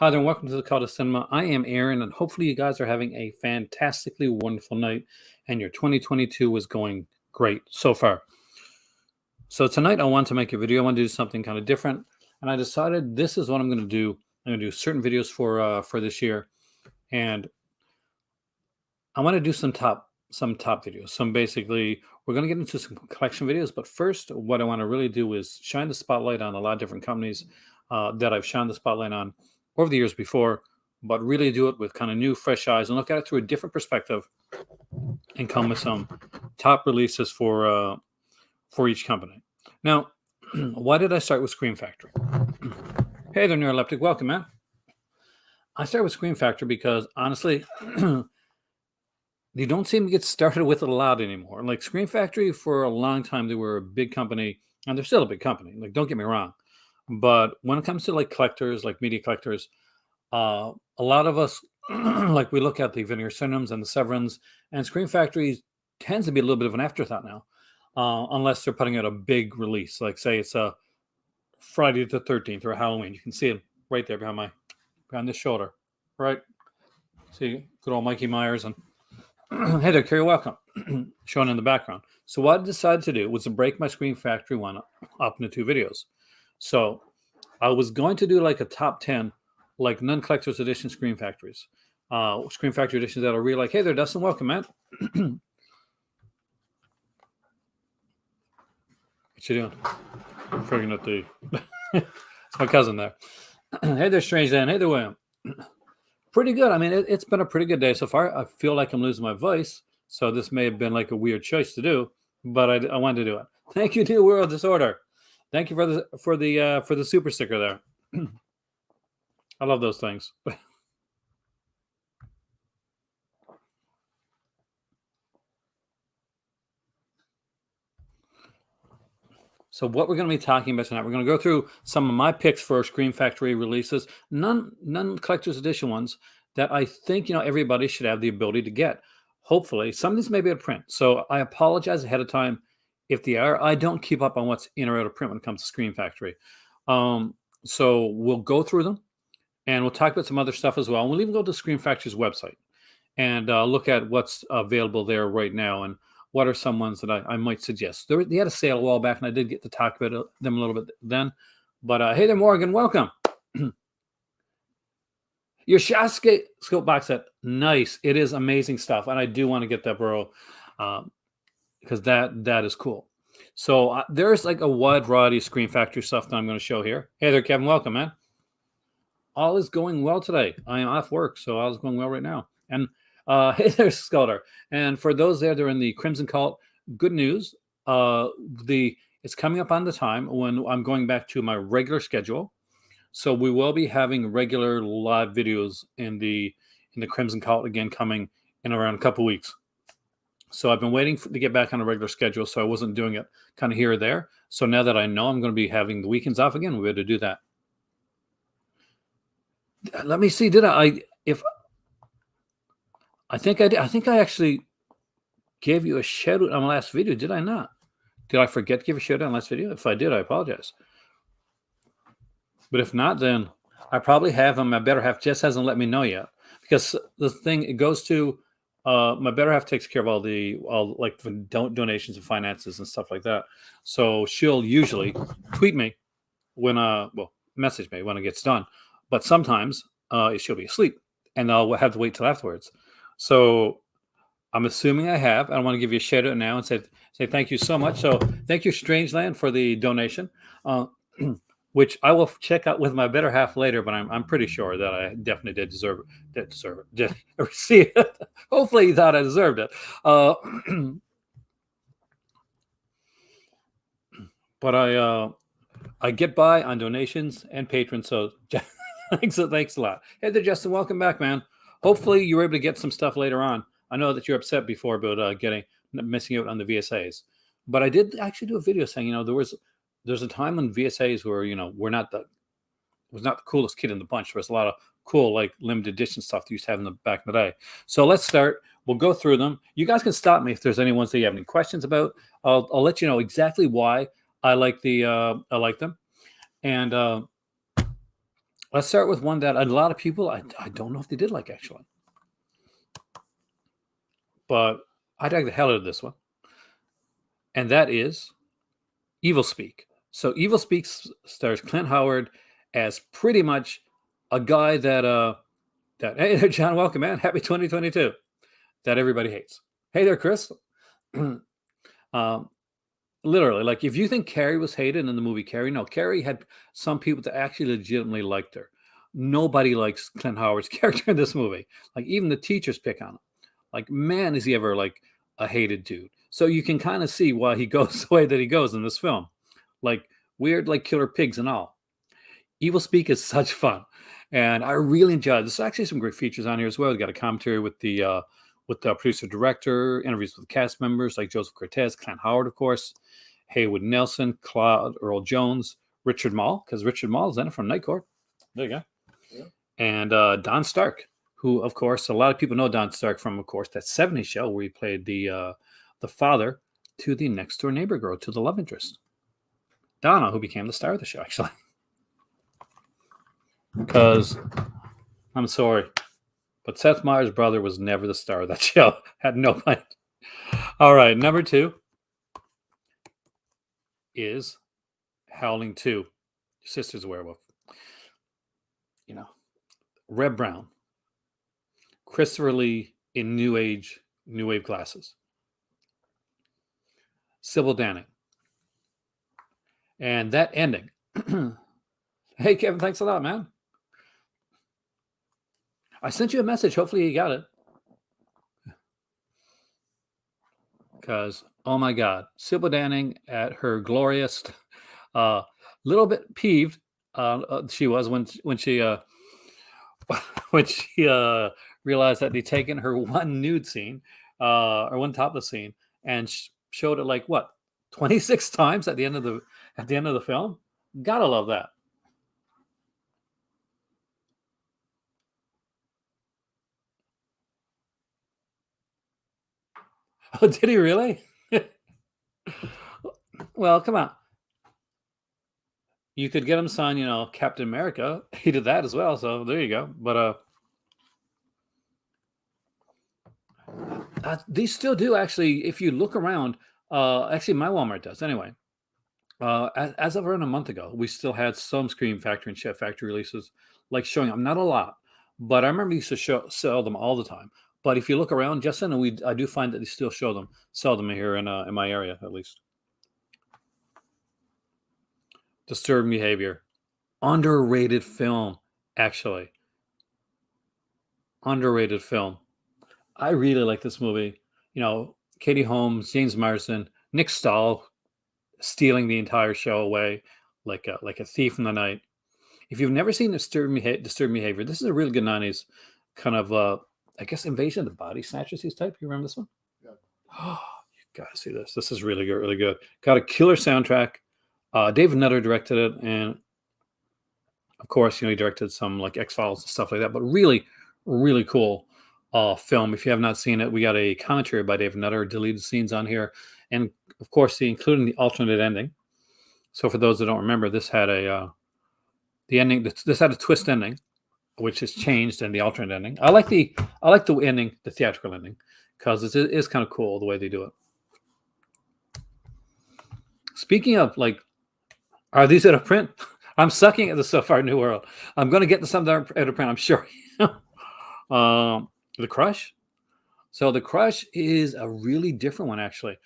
Hi there, and welcome to the Call to Cinema. I am Aaron, and hopefully you guys are having a fantastically wonderful night, and your 2022 is going great so far. So tonight I want to make a video. I want to do something kind of different, and I decided this is what I'm going to do. I'm going to do certain videos for this year, and I want to do some top videos. Basically, we're going to get into some collection videos, but first, what I want to really do is shine the spotlight on a lot of different companies that I've shined the spotlight on over the years before, but really do it with kind of new, fresh eyes and look at it through a different perspective, and come with some top releases for each company. Now, why did I start with Scream Factory? Hey there, Neuroleptic. Welcome, man. I started with Scream Factory because, honestly, they don't seem to get started with it a lot anymore. Like Scream Factory, for a long time, they were a big company, and they're still a big company. Like, don't get me wrong. But when it comes to like collectors, like media collectors, a lot of us, like we look at the Vinegar Syndromes and the Severins, and Scream Factory tends to be a little bit of an afterthought now, unless they're putting out a big release. Like say it's a Friday the 13th or Halloween. You can see it right there behind this shoulder, right? See, good old Mikey Myers and hey there, Carrie, welcome. Shown in the background. So what I decided to do was to break my Scream Factory one up into two videos. So I was going to do like a top 10, like non-collector's edition Scream Factories. Scream Factory editions that are really like, hey there, Dustin, welcome, man. What you doing? I'm friggin' at the... It's my cousin there. Hey there, Strange Dan. Hey there, William. Pretty good. I mean, it's been a pretty good day so far. I feel like I'm losing my voice, so this may have been like a weird choice to do, but I wanted to do it. Thank you, New World Disorder. Thank you for the super sticker there. I love those things. So what we're going to be talking about tonight, we're going to go through some of my picks for Scream Factory releases, none collector's edition ones that I think everybody should have the ability to get. Hopefully, some of these may be out of print. So I apologize ahead of time if they are. I don't keep up on what's in or out of print when it comes to Scream Factory. So we'll go through them, and we'll talk about some other stuff as well. And we'll even go to Scream Factory's website and look at what's available there right now and what are some ones that I might suggest. They had a sale a while back, and I did get to talk about them a little bit then. But hey there, Morgan, welcome. Your scope box set, nice. It is amazing stuff, and I do want to get that, bro, because that is cool. So there's like a wide variety of Scream Factory stuff that I'm going to show here. Hey there, Kevin, welcome, man. All is going well today. I am off work, so all is going well right now. And hey there, Sculptor. And for those there that are in the Crimson Cult, good news. It's coming up on the time when I'm going back to my regular schedule. So we will be having regular live videos in the Crimson Cult again, coming in around a couple weeks. So I've been waiting to get back on a regular schedule, so I wasn't doing it kind of here or there. So now that I know I'm going to be having the weekends off again, we'll be able to do that. Let me see. I think I did. I think I actually gave you a shout out on my last video. Did I not? Did I forget to give a shout out on last video? If I did, I apologize. But if not, then I probably have, and my better half just hasn't let me know yet. Because the thing, it goes to my better half takes care of all the donations and finances and stuff like that. So she'll usually tweet me message me when it gets done. But sometimes she'll be asleep, and I'll have to wait till afterwards. So I'm assuming I have. I want to give you a shout out now and say thank you so much. So thank you, Strangeland, for the donation, which I will check out with my better half later. But I'm pretty sure that I definitely did deserve it. Did receive it. Hopefully, you thought I deserved it. But I get by on donations and patrons. So thanks a lot. Hey there, Justin. Welcome back, man. Hopefully you were able to get some stuff later on. I know that you're upset before about missing out on the VSAs, but I did actually do a video saying, there's a time when VSAs were, was not the coolest kid in the bunch. There was a lot of cool, like limited edition stuff that used to have in the back in the day. So let's start. We'll go through them. You guys can stop me if there's any ones that you have any questions about. I'll let you know exactly why I like them. And Let's start with one that a lot of people, I don't know if they did like, actually. But I dug the hell out of this one. And that is Evil Speak. So Evil Speak stars Clint Howard as pretty much a guy that hey there, John, welcome, man. Happy 2022. That everybody hates. Hey there, Chris. Literally, like, if you think Carrie was hated in the movie Carrie, no, Carrie had some people that actually legitimately liked her. Nobody likes Clint Howard's character in this movie. Like, even the teachers pick on him. Like, man, is he ever like a hated dude. So you can kind of see why he goes the way that he goes in this film. Like, weird, like killer pigs and all. Evil Speak is such fun. And I really enjoyed. There's actually some great features on here as well. We got a commentary with the producer director, interviews with the cast members like Joseph Cortez, Clint Howard, of course, Haywood Nelson, Claude Earl Jones, Richard Mall, because Richard Mall is in it from Night Court. There you go. Yeah. And Don Stark, who, of course, a lot of people know Don Stark from, of course, that 70s show where he played the father to the next door neighbor girl, to the love interest, Donna, who became the star of the show, actually. Because, I'm sorry, but Seth Meyers' brother was never the star of that show. Had no point. All right, number 2 is Howling 2, Your Sister's a Werewolf. You know, Reb Brown, Christopher Lee in New Wave glasses, Sybil Danning, and that ending. Hey, Kevin, thanks a lot, man. I sent you a message. Hopefully you got it. Because, oh my God, Sybil Danning at her glorious, little bit peeved she was when she when she realized that they'd taken her one nude scene or one topless scene and showed it like what 26 times at the end of the film. Gotta love that. Oh, did he really? Well, come on. You could get him signed, Captain America. He did that as well, so there you go. But they still do, actually. If you look around, actually, my Walmart does anyway. As of around a month ago, we still had some Scream Factory and Chef Factory releases, like showing up. Not a lot, but I remember used to sell them all the time. But if you look around, Justin, I do find that they still sell them here in my area, at least. Disturbing Behavior, underrated film, actually. Underrated film. I really like this movie. Katie Holmes, James Marsden, Nick Stahl stealing the entire show away like a thief in the night. If you've never seen Disturbing Behavior, this is a really good 90s kind of, I guess, Invasion of the Body Snatchers type. You remember this one? Yeah. Oh, you gotta see this. This is really good, really good. Got a killer soundtrack. David Nutter directed it, and of course, he directed some like X-Files and stuff like that. But really, really cool film. If you have not seen it, we got a commentary by David Nutter, deleted scenes on here, and of course, including the alternate ending. So for those that don't remember, this had the ending. This had a twist ending, which is changed in the alternate ending. I like the ending, the theatrical ending, because it is kind of cool the way they do it. Speaking of, like, are these at a print? I'm sucking at the So Far New World. I'm going to get to some at a print, I'm sure. The Crush. So The Crush is a really different one, actually.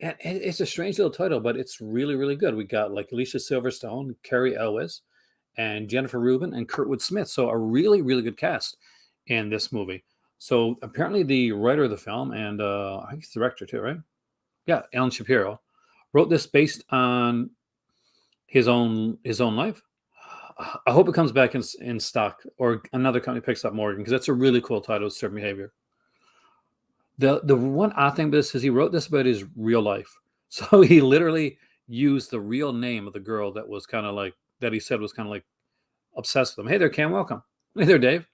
It's a strange little title, but it's really, really good. We got like Alicia Silverstone, Carrie Elwes, and Jennifer Rubin, and Kurtwood Smith. So a really, really good cast in this movie. So apparently the writer of the film, and I think the director too, right? Yeah, Alan Shapiro, wrote this based on his own life. I hope it comes back in stock, or another company picks up Morgan, because that's a really cool title, Disturbing Behavior. The one odd thing about this is he wrote this about his real life. So he literally used the real name of the girl that was kind of like, that he said was kind of like obsessed with him. Hey there, Cam, welcome. Hey there, Dave.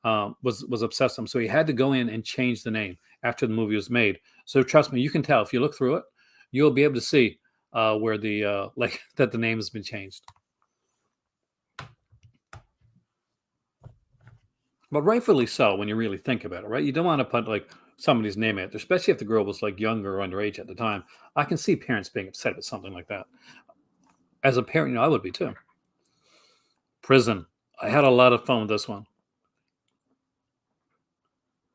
Was obsessed with him. So he had to go in and change the name after the movie was made. So trust me, you can tell if you look through it, you'll be able to see where the that the name has been changed. but rightfully so when you really think about it, right? You don't want to put like somebody's name out there, especially if the girl was like younger or underage at the time. I can see parents being upset with something like that. As a parent, I would be too. Prison. I had a lot of fun with this one.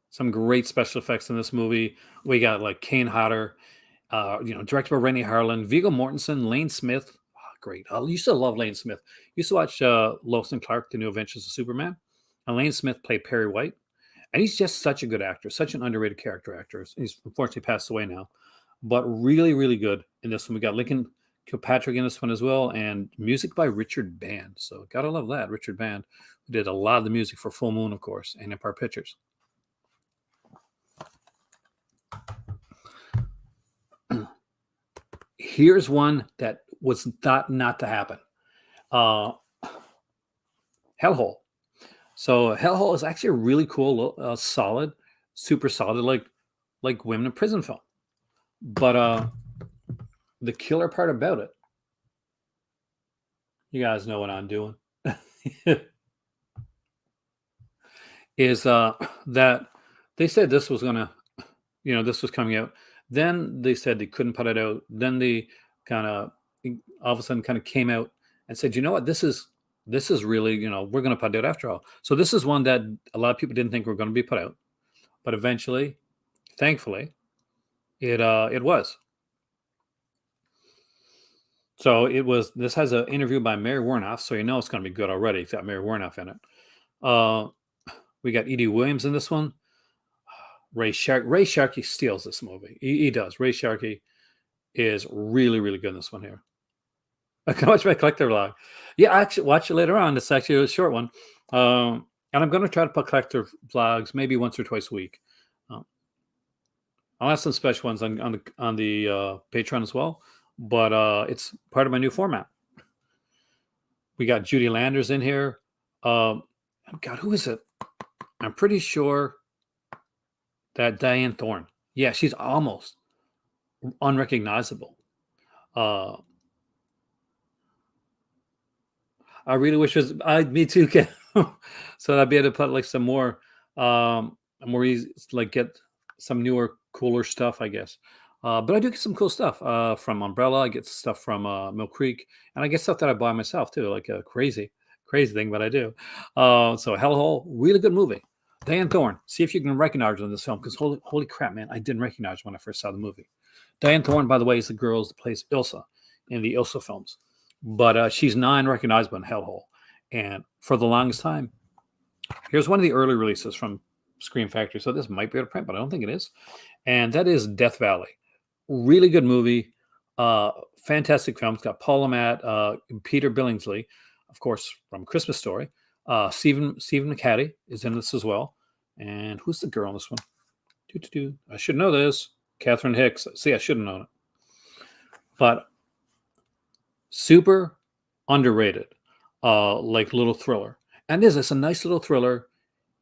Some great special effects in this movie. We got like Kane Hodder, directed by Rennie Harlan, Viggo Mortensen, Lane Smith. Oh, great. I used to love Lane Smith. Used to watch Lois and Clark, The New Adventures of Superman. And Lane Smith played Perry White. And he's just such a good actor, such an underrated character actor. He's unfortunately passed away now, but really, really good in this one. We got Lincoln Kilpatrick in this one as well, and music by Richard Band. So gotta love that, Richard Band, who did a lot of the music for Full Moon, of course, and Empire Pictures. Here's one that was not to happen. Hellhole. So Hellhole is actually a really cool, solid, super solid, like women in prison film. But the killer part about it, you guys know what I'm doing, is that they said this was this was coming out. Then they said they couldn't put it out. Then they kind of all of a sudden kind of came out and said, you know what, this is really, we're going to put it out after all. So this is one that a lot of people didn't think were going to be put out, but eventually, thankfully, it was. So this has an interview by Mary Warnoff, so you know it's going to be good already. It's got Mary Warnoff in it. We got Edie Williams in this one. Ray Sharkey steals this movie. He does. Ray Sharkey is really, really good in this one here. I can watch my collector vlog. Yeah, actually, watch it later on. It's actually a short one. And I'm going to try to put collector vlogs maybe once or twice a week. I'll have some special ones on the Patreon as well. But it's part of my new format. We got Judy Landers in here. God, who is it? I'm pretty sure that Diane Thorne. Yeah, she's almost unrecognizable. I really wish it was. Me too. So I'd be able to put like some more easy, like get some newer, cooler stuff, I guess. But I do get some cool stuff from Umbrella. I get stuff from Mill Creek, and I get stuff that I buy myself too, like a crazy thing, but I do. So Hellhole, really good movie. Diane Thorne, see if you can recognize her in this film, because holy crap, man, I didn't recognize her when I first saw the movie. Diane Thorne, by the way, is the girl that plays Ilsa in the Ilsa films, but she's non-recognizable in Hellhole. And for the longest time, here's one of the early releases from Scream Factory. So this might be out of print, but I don't think it is. And that is Death Valley. Really good movie. Fantastic film. It's got Paul Amat, Peter Billingsley, of course, from Christmas Story. Stephen McHattie is in this as well. And who's the girl in this one? I should know this. Catherine Hicks. See, I should have known it. But super underrated, like little thriller. And it's a nice little thriller,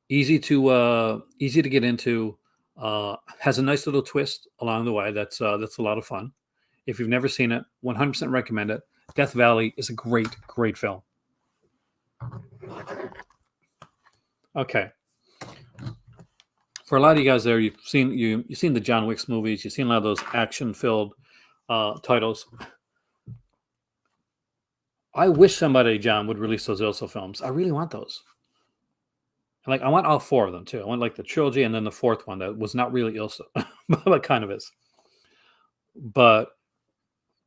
easy to get into. Has a nice little twist along the way. That's a lot of fun. If you've never seen it, 100% recommend it. Death Valley is a great film. Okay. For a lot of you guys there, you've seen the John Wick movies. You've seen a lot of those action-filled titles. I wish somebody, John, would release those Ilsa films. I really want those. Like, I want all four of them too. I want like the trilogy and then the fourth one that was not really Ilsa, but kind of is. But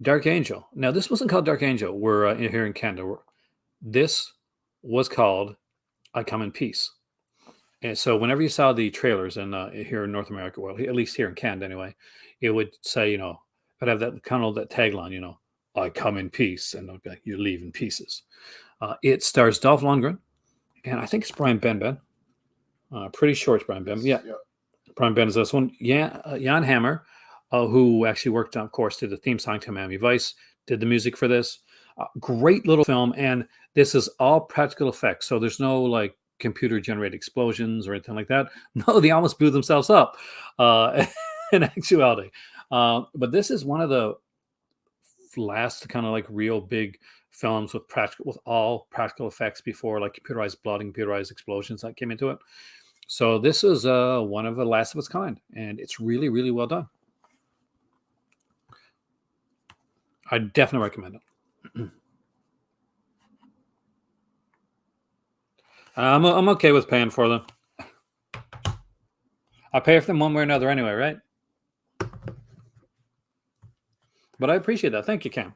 Dark Angel. Now, this wasn't called Dark Angel. We're here in Canada. This was called I Come in Peace. And so whenever you saw the trailers in here in North America, well, at least here in Canada anyway, it would say, it'd have that kind of that tagline, I come in peace, and okay, you leave in pieces. It stars Dolph Lundgren, and I think it's Brian Benben. Pretty sure it's Brian Benben. Yeah. Brian Benben is this one. Jan Hammer, who actually worked on, of course, did the theme song to Miami Vice, did the music for this. Great little film, and this is all practical effects, so there's no like computer-generated explosions or anything like that. No, they almost blew themselves up in actuality. But this is one of the last kind of like real big films with all practical effects before, like computerized blood and computerized explosions that came into it. So this is one of the last of its kind, and it's really, really well done. I definitely recommend it. I'm okay with paying for them. I pay for them one way or another anyway, right? But I appreciate that. Thank you, Cam.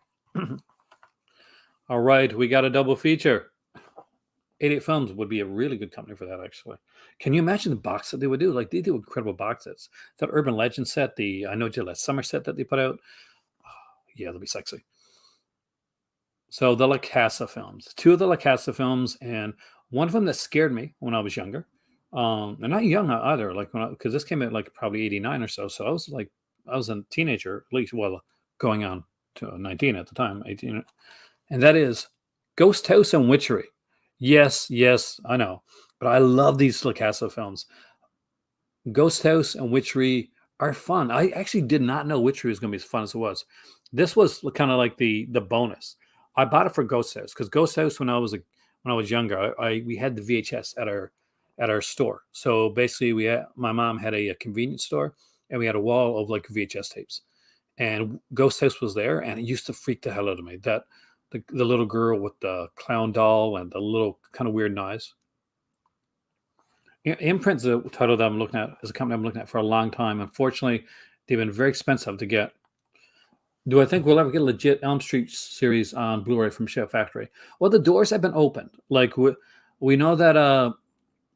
All right, we got a double feature. 88 Films would be a really good company for that, actually. Can you imagine the box set they would do? Like, they do incredible box sets. That Urban Legend set, the I Know Gillette Summer set that they put out. Yeah, they'll be sexy. So the La Casa films, two of the La Casa films, and one of them that scared me when I was younger. And not young either, like because this came out like probably 89 or so. So I was a teenager, at least, well, going on to 19 at the time, 18. And that is Ghost House and Witchery. Yes, I know. But I love these La Casa films. Ghost House and Witchery are fun. I actually did not know Witchery was going to be as fun as it was. This was kind of like the bonus. I bought it for Ghost House because Ghost House, when I was younger, we had the VHS at our store. So basically, my mom had a convenience store, and we had a wall of like VHS tapes. And Ghost House was there, and it used to freak the hell out of me. That the little girl with the clown doll and the little kind of weird eyes. Imprint's a title that I'm looking at, is a company I'm looking at for a long time. Unfortunately, they've been very expensive to get. Do I think we'll ever get a legit Elm Street series on Blu-ray from Shout Factory? Well, the doors have been opened. Like we know that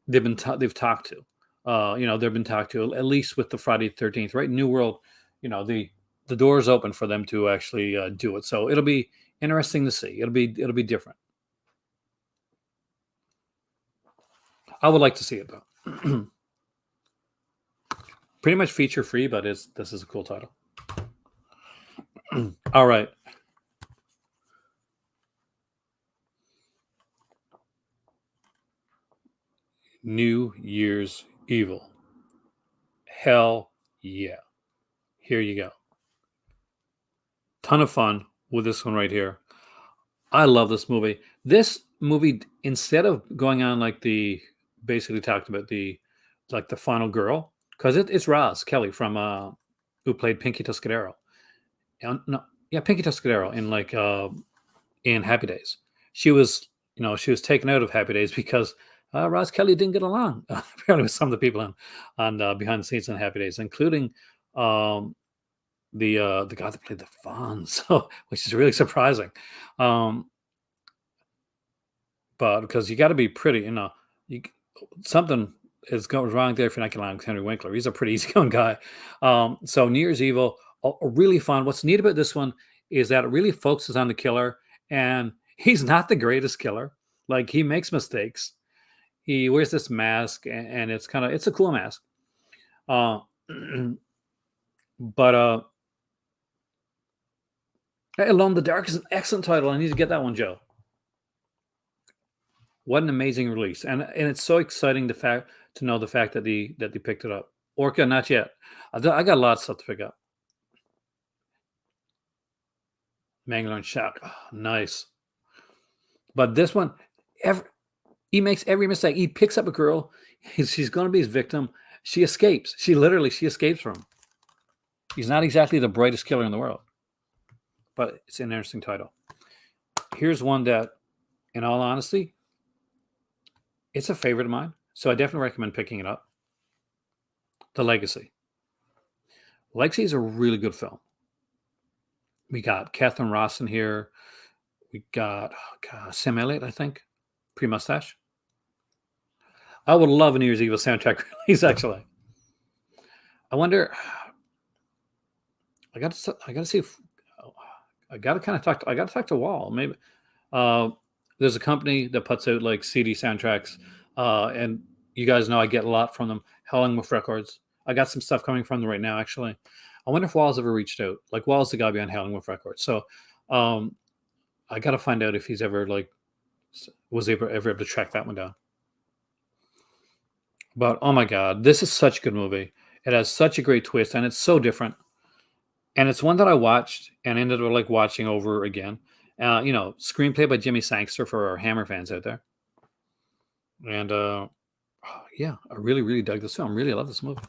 they've talked to. They've been talked to, at least with the Friday the 13th, right? New World, the door's open for them to actually do it. So it'll be interesting to see. It'll be different. I would like to see it though. Pretty much feature free, but this is a cool title. All right. New Year's Evil. Hell yeah. Here you go. Ton of fun with this one right here. I love this movie. This movie, instead of going on like basically talked about the final girl, because it's Roz Kelly from who played Pinky Tuscadero. Pinky Tuscadero in Happy Days. She was taken out of Happy Days because Roz Kelly didn't get along apparently with some of the people on behind the scenes in Happy Days, including the guy that played the Fonz, which is really surprising. But because you got to be pretty, something is going wrong there if you're not getting along with Henry Winkler. He's a pretty easygoing guy. So New Year's Evil, really fun. What's neat about this one is that it really focuses on the killer, and he's not the greatest killer. Like, he makes mistakes. He wears this mask, and it's a cool mask. But Alone in the Dark is an excellent title. I need to get that one, Joe. What an amazing release, and it's so exciting to know the fact that they picked it up. Orca, not yet. I got a lot of stuff to pick up. Mangler and Shout, nice. But this one, he makes every mistake. He picks up a girl. She's going to be his victim. She escapes. She escapes from him. He's not exactly the brightest killer in the world, but it's an interesting title. Here's one that, in all honesty, it's a favorite of mine, so I definitely recommend picking it up. The Legacy. Legacy is a really good film. We got Catherine Ross in here. We got Sam Elliott, I think, pre-mustache. I would love a New Year's Evil soundtrack release, actually. I wonder. I got to see if I got to talk to Wall. Maybe there's a company that puts out like CD soundtracks, and you guys know I get a lot from them. Hellhole Records. I got some stuff coming from them right now, actually. I wonder if Wall's ever reached out. Like, Wall's the guy behind Hellhole Records. So I got to find out if he's ever was ever able to track that one down. But oh my God, this is such a good movie. It has such a great twist, and it's so different. And it's one that I watched and ended up watching over again. Screenplay by Jimmy Sangster for our Hammer fans out there. And yeah, I really, really dug this film. Really love this movie.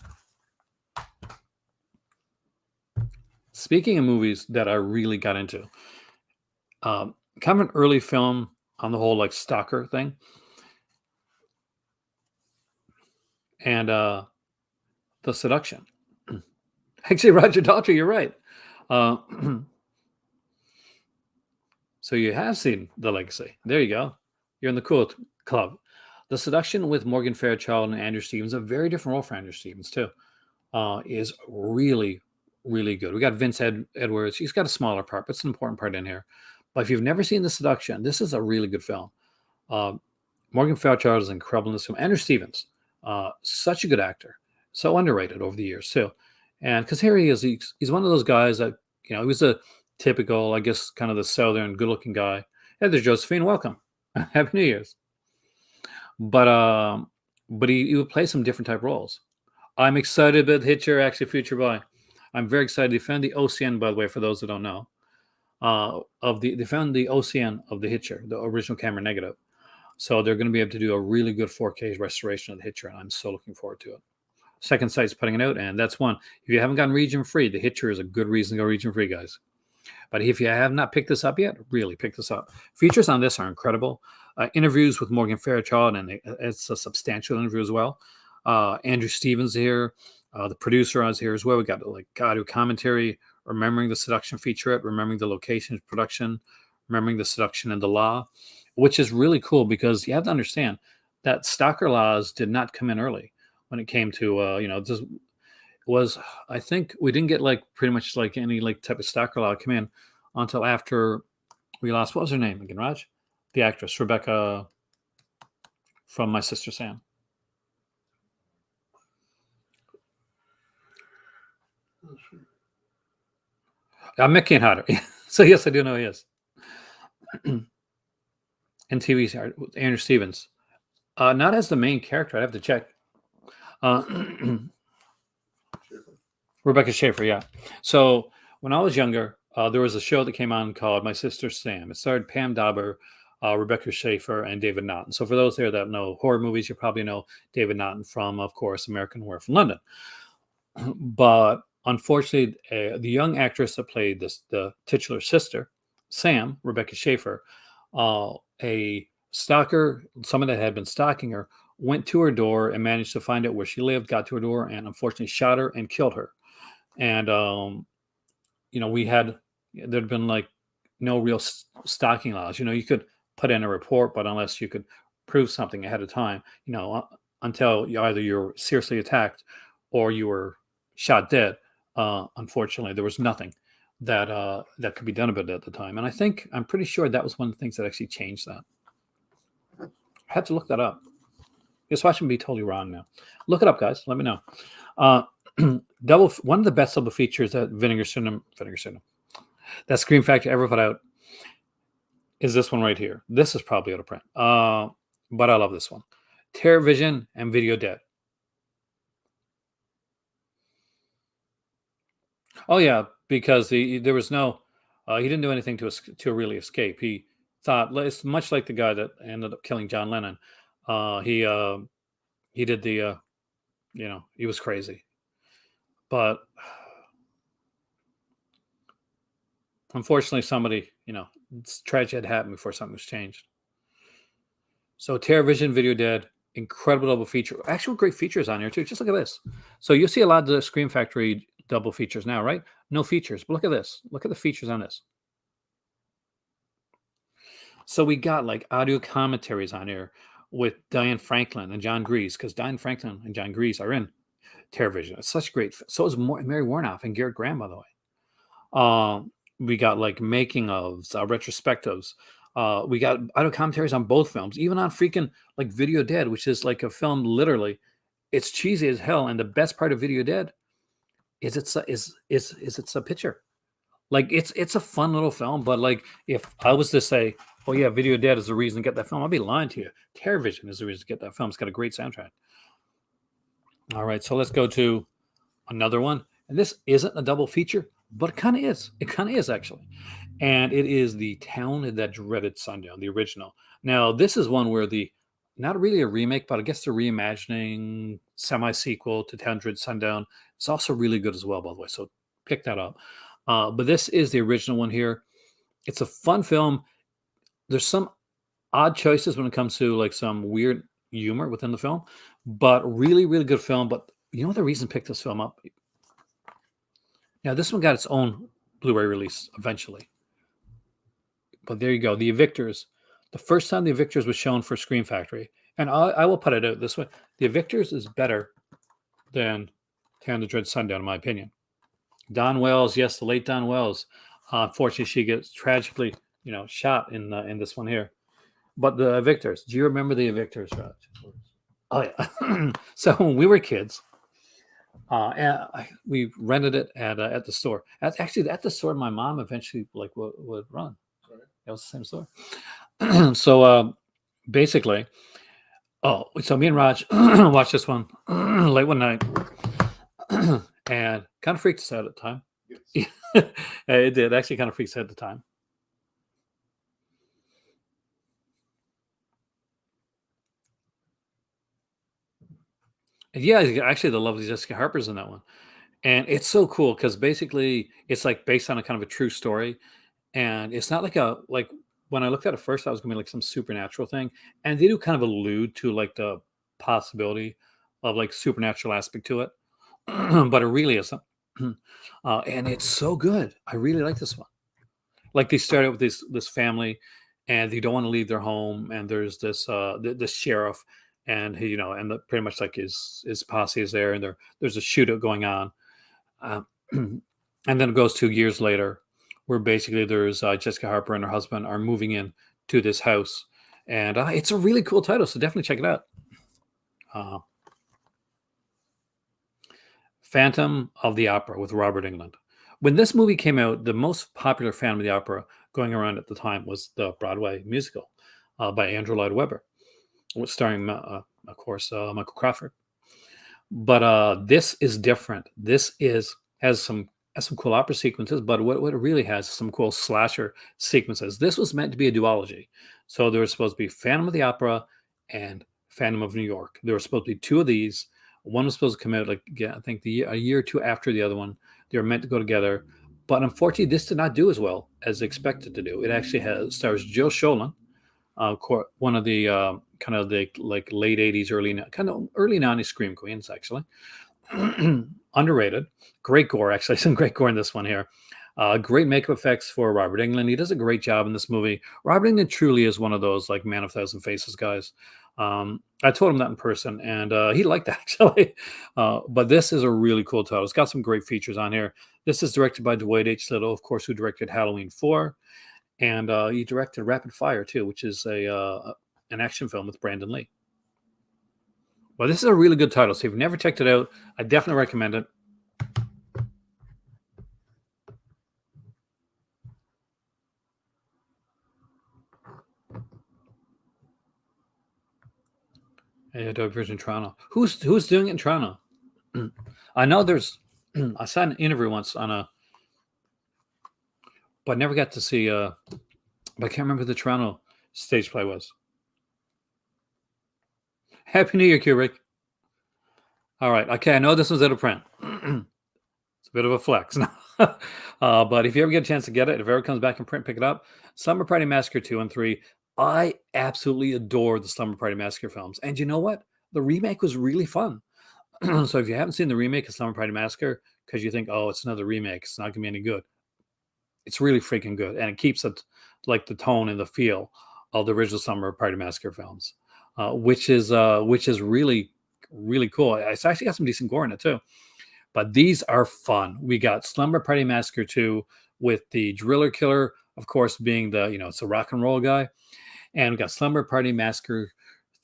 Speaking of movies that I really got into, kind of an early film on the whole like stalker thing, and The Seduction. Actually, Roger Daltrey, you're right. So you have seen The Legacy. There you go. You're in the cool club. The Seduction with Morgan Fairchild and Andrew Stevens, a very different role for Andrew Stevens too, is really, really good. We got Vince Edwards. He's got a smaller part, but it's an important part in here. But if you've never seen The Seduction, this is a really good film. Morgan Fairchild is incredible in this film. Andrew Stevens, such a good actor. So underrated over the years too. And because here he is, he's one of those guys that, he was a typical, I guess, kind of the southern good-looking guy. Hey, there's Josephine. Welcome. Happy New Year's. But he would play some different type roles. I'm excited about Hitcher, actually, Future Boy. I'm very excited. They found the OCN, by the way, for those that don't know. They found the OCN of the Hitcher, the original camera negative. So they're going to be able to do a really good 4K restoration of the Hitcher, and I'm so looking forward to it. Second Sight's putting it out, and that's one. If you haven't gotten region free, the Hitcher is a good reason to go region free, guys. But if you have not picked this up yet, really pick this up. Features on this are incredible. Interviews with Morgan Fairchild, and it's a substantial interview as well. Andrew Stevens here. The producer is here as well. We got like audio commentary, remembering the Seduction featurette, remembering the location of production, remembering the Seduction and the law, which is really cool because you have to understand that stalker laws did not come in early when it came to, this was, I think we didn't get like pretty much like any like type of stalker law come in until after we lost, what was her name again, Raj? The actress, Rebecca from My Sister Sam. Mickey and Hatter. So yes, I do know he is. And TV star Andrew Stevens. Not as the main character, I'd have to check. Rebecca Schaefer, yeah. So when I was younger, there was a show that came on called My Sister Sam. It starred Pam Dauber, Rebecca Schaefer, and David Naughton. So for those there that know horror movies, you probably know David Naughton from, of course, American Werewolf in London. But unfortunately, the young actress that played the titular sister, Sam, Rebecca Schaefer, a stalker, someone that had been stalking her, went to her door and managed to find out where she lived, got to her door, and unfortunately shot her and killed her. And, there'd been like no real stalking laws. You could put in a report, but unless you could prove something ahead of time, until either you're seriously attacked or you were shot dead, unfortunately, there was nothing that could be done about it at the time. And I'm pretty sure that was one of the things that actually changed that. I had to look that up. Just watch me be totally wrong now. Look it up, guys. Let me know. One of the best double features that Vinegar Syndrome, that Scream Factory ever put out is this one right here. This is probably out of print, but I love this one. Teravision and Video Dead. Oh yeah, because there was no, he didn't do anything to really escape. He thought it's much like the guy that ended up killing John Lennon. He did the, he was crazy, but unfortunately, somebody, tragedy had happened before something was changed. So Teravision, Video Dead, incredible double feature. Actual great features on here too. Just look at this. So you see a lot of the Scream Factory double features now, right? No features, but look at this. Look at the features on this. So we got like audio commentaries on here with Diane Franklin and John Grease, because Diane Franklin and John Grease are in Teravision. It's such great. So is Mary Warnoff and Garrett Graham, by the way. We got like making ofs, retrospectives. We got audio commentaries on both films, even on freaking like Video Dead, which is like a film. Literally, it's cheesy as hell, and the best part of Video Dead is it's a picture. Like it's a fun little film, but like if I was to say, oh yeah, Video Dead is the reason to get that film, I'd be lying to you. Teravision is the reason to get that film. It's got a great soundtrack. All right, so let's go to another one. And this isn't a double feature, but it kind of is. It kind of is, actually. and it is The Town That Dreaded Sundown, the original. Now, this is one where not really a remake, but I guess the reimagining semi-sequel to Town Dread Sundown. It's also really good as well, by the way, so pick that up. But this is the original one here. It's a fun film. There's some odd choices when it comes to like some weird humor within the film, but really, really good film. But you know the reason I picked this film up? Now, this one got its own Blu-ray release eventually. But there you go. The Evictors. The first time The Evictors was shown for Scream Factory. And I will put it out this way. The Evictors is better than Town That Dread Sundown, in my opinion. Dawn Wells, yes, the late Dawn Wells. Unfortunately, she gets tragically, shot in this one here. But the Evictors. Do you remember the Evictors, Raj? Oh, yeah. So when we were kids, we rented it at the store. Actually, at the store my mom eventually would run. It was the same store. So basically, so me and Raj watched this one late one night, and kind of freaked us out at the time. Yes. It did actually kind of freak us out at the time. Yeah, actually, the lovely Jessica Harper's in that one, and it's so cool because basically it's like based on a kind of a true story, and it's not like when I looked at it first, I was gonna be like some supernatural thing, and they do kind of allude to like the possibility of like supernatural aspect to it, but it really isn't. And it's so good. I really like this one. Like they start out with this family, and they don't want to leave their home, and there's this sheriff, and he, pretty much like his posse is there, and there's a shootout going on, um, and then it goes 2 years later, where basically there's Jessica Harper and her husband are moving in to this house, and it's a really cool title, so definitely check it out. Phantom of the Opera with Robert Englund. When this movie came out, the most popular Phantom of the Opera going around at the time was the Broadway musical by Andrew Lloyd Webber, starring, of course, Michael Crawford. But this is different. This has some cool opera sequences, but what it really has is some cool slasher sequences. This was meant to be a duology. So there was supposed to be Phantom of the Opera and Phantom of New York. There were supposed to be two of these. One was supposed to come out I think a year or two after the other one. They were meant to go together, but unfortunately, this did not do as well as expected to do. It actually stars Jill Schoelen, one of the kind of the like late '80s, early '90s scream queens, actually. Underrated. Great gore, actually. Some great gore in this one here. Great makeup effects for Robert Englund. He does a great job in this movie. Robert Englund truly is one of those like Man of a Thousand Faces guys. I told him that in person, and he liked that actually. But this is a really cool title. It's got some great features on here. This is directed by Dwight H. Little, of course, who directed Halloween 4, and he directed Rapid Fire too, which is an action film with Brandon Lee. Well, this is a really good title. So if you've never checked it out, I definitely recommend it. Yeah, Teravision Toronto. Who's doing it in Toronto? I know there's. I saw an interview once but I never got to see. But I can't remember who the Toronto stage play was. Happy New Year, Kubrick. All right. Okay, I know this one's out of print. It's a bit of a flex. But if you ever get a chance to get it, if it ever comes back in print, pick it up. Slumber Party Massacre 2 and 3. I absolutely adore the Slumber Party Massacre films. And you know what? The remake was really fun. So if you haven't seen the remake of Slumber Party Massacre, because you think, oh, it's another remake, it's not going to be any good. It's really freaking good. And it keeps it like the tone and the feel of the original Slumber Party Massacre films, which is really, really cool. It's actually got some decent gore in it too. But these are fun. We got Slumber Party Massacre 2 with the driller killer, of course, being it's a rock and roll guy. And we got Slumber Party Massacre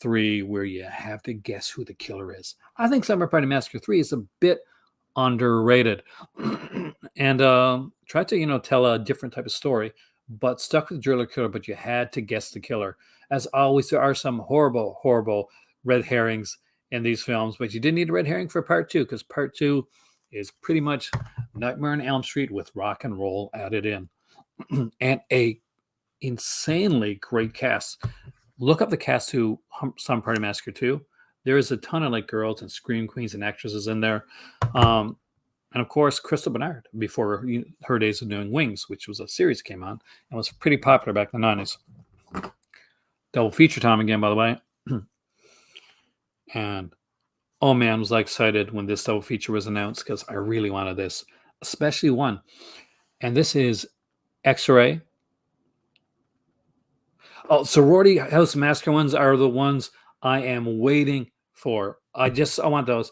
3, where you have to guess who the killer is. I think Slumber Party Massacre 3 is a bit underrated. And tried to, tell a different type of story, but stuck with the driller killer, but you had to guess the killer. As always, there are some horrible, horrible red herrings in these films, but you didn't need a red herring for part 2, because part 2 is pretty much Nightmare on Elm Street with rock and roll added in. and a insanely great cast. Look up the cast to Summer Party Massacre 2. There is a ton of like girls and scream queens and actresses in there. And of course, Crystal Bernard before her days of doing Wings, which was a series that came on and was pretty popular back in the 90s. Double feature time again, by the way. And oh man, was I excited when this double feature was announced because I really wanted this, especially one. And this is XRay. Oh, Sorority House Massacre ones are the ones I am waiting for. I want those.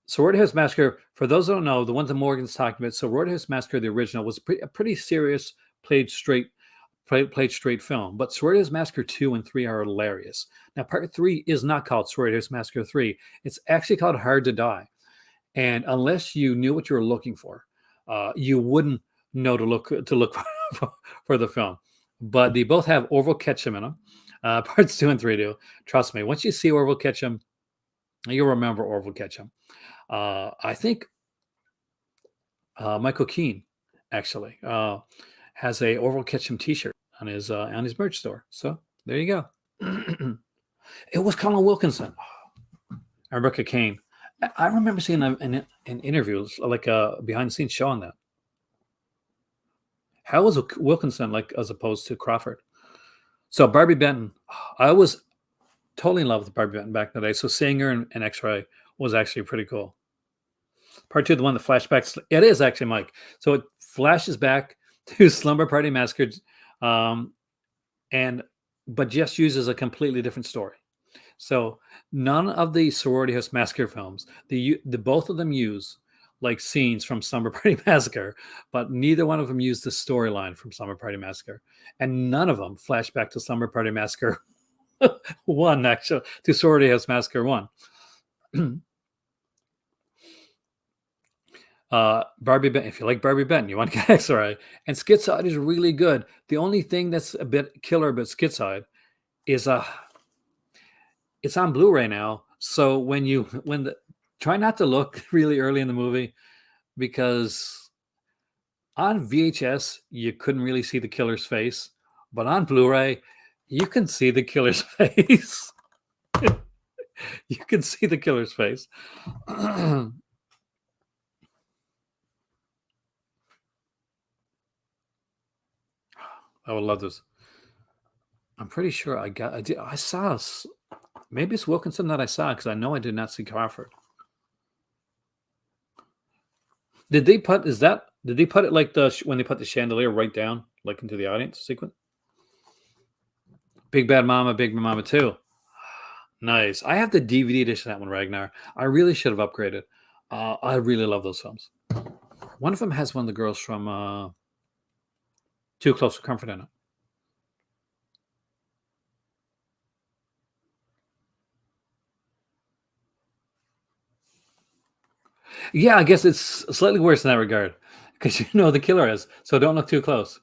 Sorority House Massacre, for those who don't know, the ones that Morgan's talking about, Sorority House Massacre, the original, was a pretty serious, played straight film. But Sorority House Massacre 2 and 3 are hilarious. Now, part 3 is not called Sorority House Massacre 3. It's actually called Hard to Die. And unless you knew what you were looking for, you wouldn't know to look for the film. But they both have Orville Ketchum in them. Parts 2 and 3 do. Trust me, once you see Orville Ketchum, you'll remember Orville Ketchum. I think Michael Keane actually has a Orville Ketchum T-shirt on his merch store. So there you go. It was Colin Wilkinson and Rebecca Kane. I remember seeing an interview, like a behind-the-scenes show on that. How was Wilkinson like as opposed to Crawford? So Barbie Benton, I was totally in love with Barbie Benton back in the day. So seeing her in X-Ray was actually pretty cool. Part 2, the one that flashbacks, it is actually Mike. So it flashes back to Slumber Party Massacre, but just uses a completely different story. So none of the Sorority House Massacre films, the both of them use like scenes from Slumber Party Massacre, but neither one of them used the storyline from Slumber Party Massacre, and none of them flash back to Slumber Party Massacre 1, actually, to Sorority House Massacre 1. Barbie Benton, if you like Barbie Benton, you want to get X-Ray. And Schizoid is really good. The only thing that's a bit killer about Schizoid is it's on Blu-ray now. So try not to look really early in the movie, because on VHS you couldn't really see the killer's face, but on Blu-ray you can see the killer's face. You can see the killer's face. I would love this. I'm pretty sure I saw, maybe it's Wilkinson that I saw, because I know I did not see Crawford. Did they put it like when they put the chandelier right down, like into the audience sequence? Big Bad Mama, Big Bad Mama 2. Nice. I have the DVD edition of that one, Ragnar. I really should have upgraded. I really love those films. One of them has one of the girls from Too Close for Comfort in it. Yeah, I guess it's slightly worse in that regard, because you know the killer is, so don't look too close.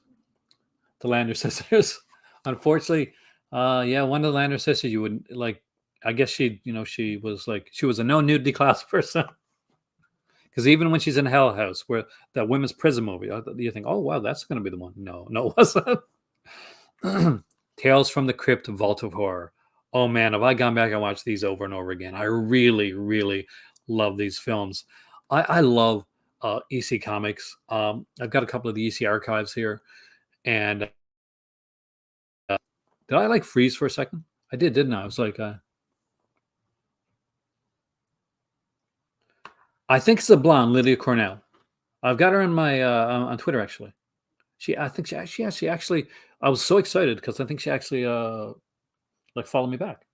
The Lander sisters. Unfortunately, one of the Lander sisters, you would like, I guess she was a no nudity class person. Because even when she's in Hell House, where that women's prison movie, you think, oh wow, that's going to be the one. No, it wasn't. Tales from the Crypt, Vault of Horror. Oh man, have I gone back and watched these over and over again? I really, really love these films. I love EC Comics. I've got a couple of the EC archives here, and did I like freeze for a second? I did, didn't I? I was like, I think it's a blonde, Lydia Cornell. I've got her on my on Twitter actually. I think she actually. I was so excited because I think she actually like followed me back.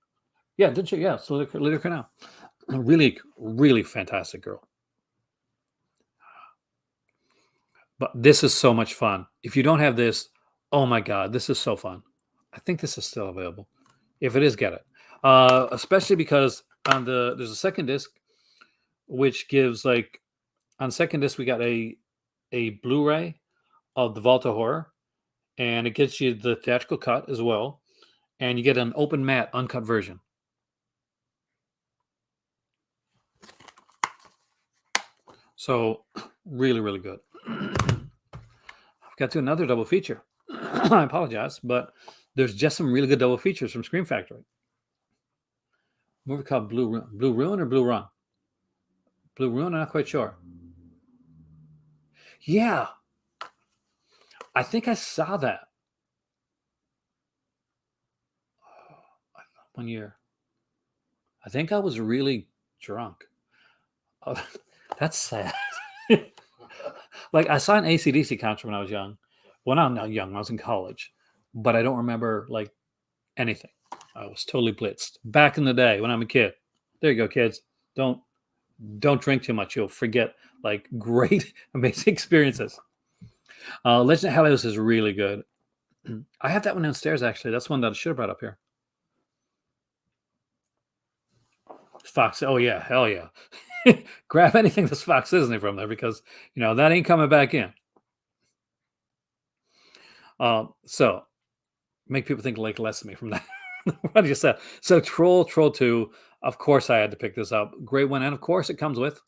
Yeah, did she? Yeah, it's Lydia Cornell. A really, really fantastic girl. But this is so much fun. If you don't have this, oh my god, this is so fun. I think this is still available. If it is, get it. Especially because there's a second disc, which gives like, on second disc we got a Blu-ray of the Vault of Horror, and it gets you the theatrical cut as well, and you get an open matte uncut version. So really, really good. Of got to another double feature. I apologize, but there's just some really good double features from Scream Factory. A movie called Blue Ruin or Blue Run? Blue Ruin, I'm not quite sure. Yeah, I think I saw that one year. I think I was really drunk. Oh, that's sad. Like, I saw an AC/DC concert when I was young. Well, I'm not young. I was in college, but I don't remember like anything. I was totally blitzed back in the day when I'm a kid. There you go, kids. Don't drink too much. You'll forget like great, amazing experiences. Legend of Helios is really good. I have that one downstairs actually. That's one that I should have brought up here. Fox. Oh yeah, hell yeah. Grab anything that's Fox Disney from there because that ain't coming back in. So make people think like less of me from that. What did you say? So Troll 2. Of course, I had to pick this up. Great one, and of course, it comes with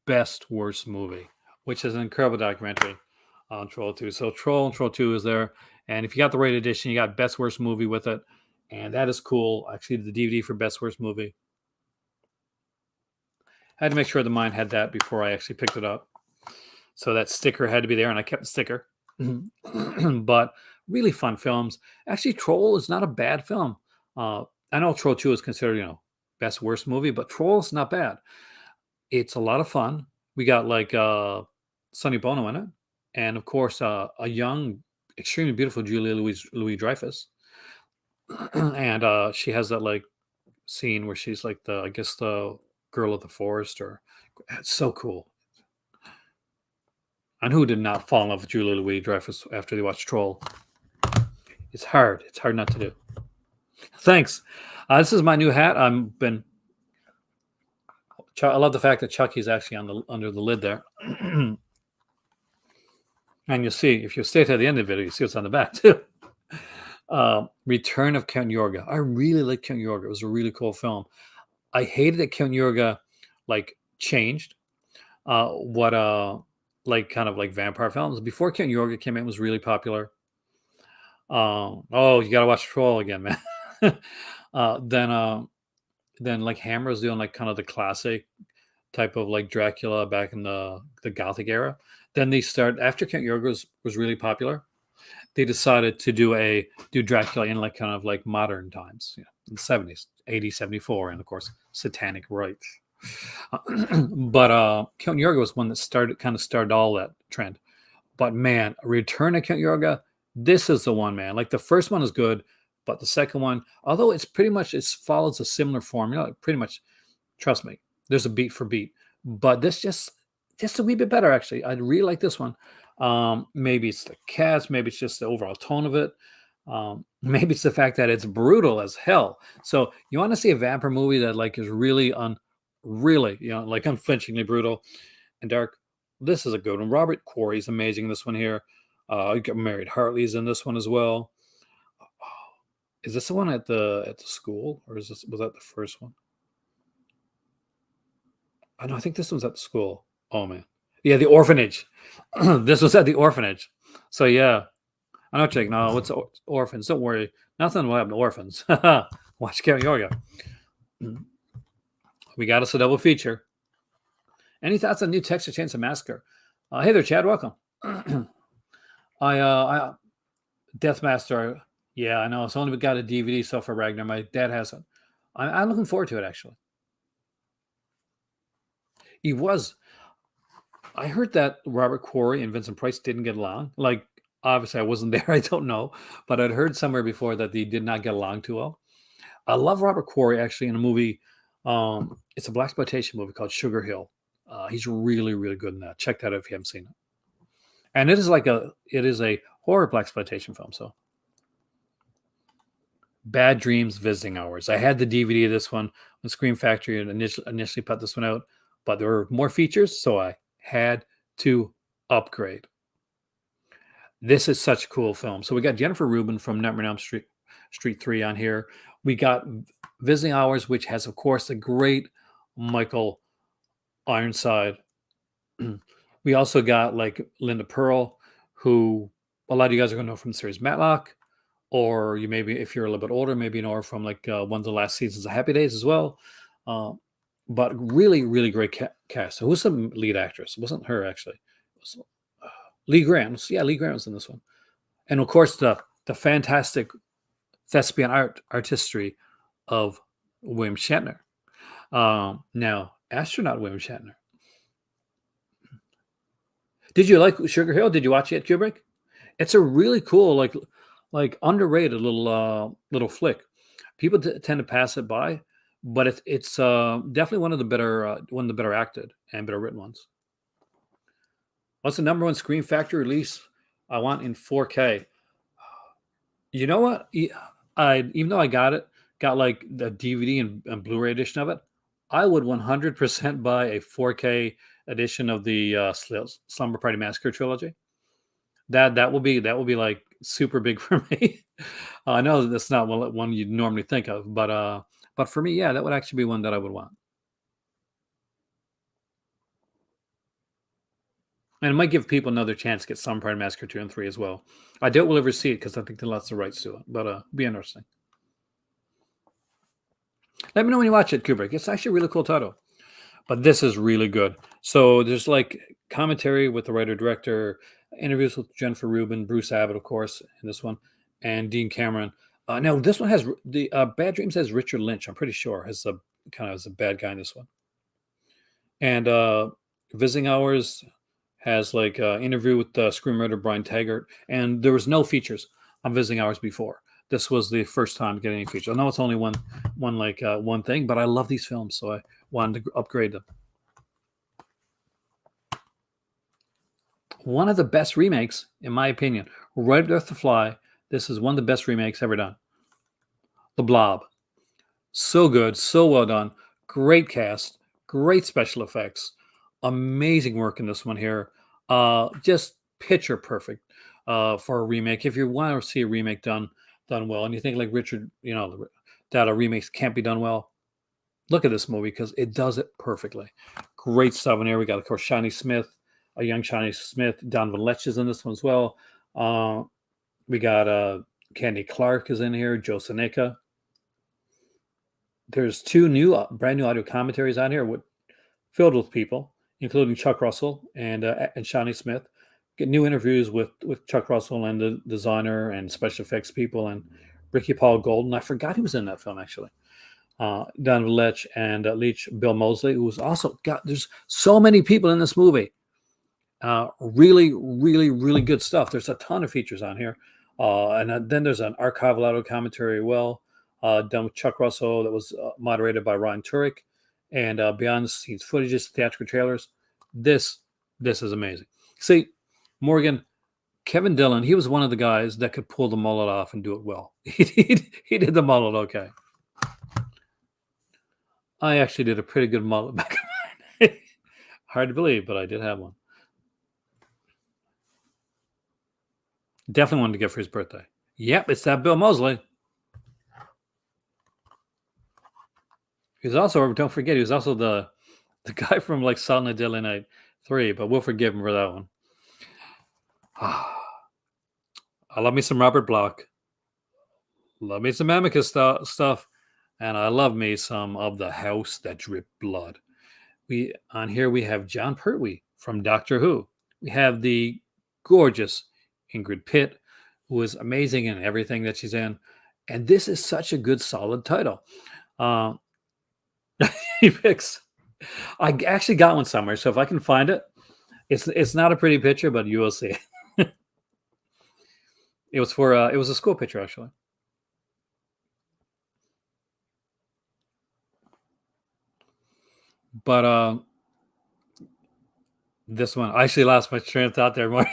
Best Worst Movie, which is an incredible documentary on Troll 2. So Troll and Troll 2 is there, and if you got the right edition, you got Best Worst Movie with it, and that is cool. Actually, the DVD for Best Worst Movie. I had to make sure that mine had that before I actually picked it up. So that sticker had to be there, and I kept the sticker. But really fun films. Actually, Troll is not a bad film. I know Troll 2 is considered, best worst movie, but Troll is not bad. It's a lot of fun. We got like Sonny Bono in it, and of course a young, extremely beautiful Julia Louis-Dreyfus, and she has that like scene where she's like I guess the girl of the forest, or it's so cool. And who did not fall in love with Julia Louis-Dreyfus after they watched Troll? It's hard. It's hard not to do. Thanks. This is my new hat. I love the fact that Chucky's actually under the lid there. And you'll see, if you stay to the end of the video, you see what's on the back too. Return of Count Yorga. I really like Count Yorga. It was a really cool film. I hated that Count Yorga like changed like kind of like vampire films. Before Count Yorga came out, it was really popular. Oh, you gotta watch Troll again, man. Then like Hammer's doing like kind of the classic type of like Dracula back in the Gothic era. Then they start after Count Yorga was really popular. They decided to do Dracula in like kind of like modern times, in the 70s, 80, 74, and of course satanic rites. But Count Yorga was one that started all that trend. But man, Return of Count Yorga, this is the one, man. Like the first one is good, but the second one, although it follows a similar formula, pretty much, trust me, there's a beat for beat. But this just a wee bit better, actually. I really like this one. Maybe it's the cast, maybe it's just the overall tone of it. Maybe it's the fact that it's brutal as hell. So you want to see a vampire movie that like is really like unflinchingly brutal and dark. This is a good one. Robert Quarry's amazing in this one here. You got Married Hartley's in this one as well. Is this the one at the school, or was that the first one? I know. I think this one's at the school. Oh man, yeah, the orphanage. This was at the orphanage. So yeah, I know, Jake. No, what's orphans? Don't worry, nothing will happen to orphans. Watch Count Yorga. We got us a double feature. Any thoughts on new Texas Chainsaw Massacre? Hey there, Chad. Welcome. I Deathmaster. Yeah, I know. It's only got a DVD so far, Ragnar. My dad hasn't. I'm looking forward to it, actually. He was. I heard that Robert Quarry and Vincent Price didn't get along. Like, obviously, I wasn't there. I don't know. But I'd heard somewhere before that they did not get along too well. I love Robert Quarry, actually, in a movie. It's a blaxploitation movie called Sugar Hill. He's really, really good in that. Check that out if you haven't seen it. And it is a horror blaxploitation film. So, Bad Dreams Visiting Hours. I had the DVD of this one when Scream Factory initially put this one out, but there were more features, so I had to upgrade. This is such a cool film. So we got Jennifer Rubin from Nightmare on Elm Street 3 on here. We got Visiting Hours, which has, of course, the great Michael Ironside We also got like Linda Pearl, who a lot of you guys are going to know from the series Matlock, or you maybe, if you're a little bit older, maybe you know her from like one of the last seasons of Happy Days as well. Uh, but really, really great cast. So who's the lead actress? It wasn't her actually. It was Lee Grant. Yeah, Lee Grant was in this one, and of course the fantastic thespian artistry of William Shatner. Now, astronaut William Shatner. Did you like Sugar Hill? Did you watch it, Kubrick? It's a really cool, like underrated little flick. People tend to pass it by, but it's definitely one of the better acted and better written ones. What's the number one Scream Factory release I want in 4K? You know what? I even though I got like the DVD and Blu-ray edition of it, I would 100% buy a 4K edition of the Slumber Party Massacre trilogy. That will be like super big for me. I know that's not one you'd normally think of, but for me, yeah, that would actually be one that I would want. And it might give people another chance to get Slumber Party Massacre 2 and 3 as well. I doubt we'll ever see it because I think they lost the rights to it, but be interesting. Let me know when you watch it, Kubrick. It's actually a really cool title. But this is really good. So there's like commentary with the writer director, interviews with Jennifer Rubin, Bruce Abbott, of course, in this one, and Dean Cameron. No, this one has the Bad Dreams has Richard Lynch. I'm pretty sure has a kind of as a bad guy in this one. And Visiting Hours has like interview with the screenwriter Brian Taggart, and there was no features on Visiting Hours before. This was the first time getting any features. I know it's only one thing, but I love these films, so I wanted to upgrade them. One of the best remakes, in my opinion, right up there with The Fly. This is one of the best remakes ever done. The Blob. So good, so well done. Great cast, great special effects, amazing work in this one here. Just picture perfect for a remake. If you want to see a remake done well, and you think like Richard, that a remake can't be done well, look at this movie because it does it perfectly. Great stuff in here. We got, of course, Shawnee Smith, a young Shawnee Smith. Donovan Letch is in this one as well. We got Candy Clark is in here. Joe Seneca. There's two brand new audio commentaries on here filled with people, including Chuck Russell and Shawnee Smith. Get new interviews with Chuck Russell and the designer and special effects people and Ricky Paul Golden. I forgot he was in that film actually. Donovan Letch and Leach Bill Moseley, who's also there's so many people in this movie. Really, really, really good stuff. There's a ton of features on here. And then there's an archival audio commentary done with Chuck Russell that was moderated by Ryan Turek, and behind the scenes footages, theatrical trailers. This is amazing. See, Morgan, Kevin Dillon, he was one of the guys that could pull the mullet off and do it well. He did the mullet okay. I actually did a pretty good mullet back in my day. Hard to believe, but I did have one. Definitely wanted to get for his birthday. Yep, it's that Bill Moseley. He's also, don't forget, he was also the guy from like Silent Night, Deadly Night 3, but we'll forgive him for that one. I love me some Robert Bloch. Love me some Amicus stuff. And I love me some of The House That Dripped Blood. On here we have John Pertwee from Doctor Who. We have the gorgeous Ingrid Pitt, who is amazing in everything that she's in. And this is such a good, solid title. He picks. I actually got one somewhere, so if I can find it, it's not a pretty picture, but you will see it. It was a school picture actually. But this one, I actually lost my train of thought there, Mark.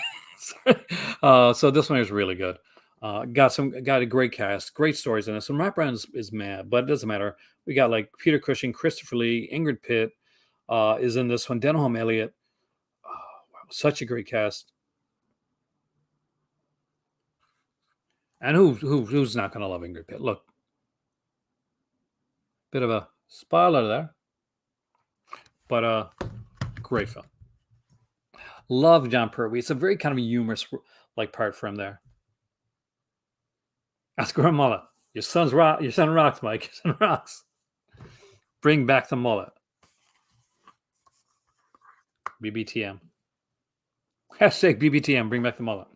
So this one is really good. Got a great cast, great stories in it. So Matt Brown is mad, but it doesn't matter. We got like Peter Cushing, Christopher Lee, Ingrid Pitt is in this one. Denholm Elliott. Oh, wow, such a great cast. And who's not going to love Ingrid Pitt? Look, bit of a spoiler there, but great film. Love John Pertwee. It's a very kind of humorous like part for him there. Ask her mullet. Your son's rock. Your son rocks, Mike. Your son rocks. Bring back the mullet. BBTM. Hashtag BBTM. Bring back the mullet.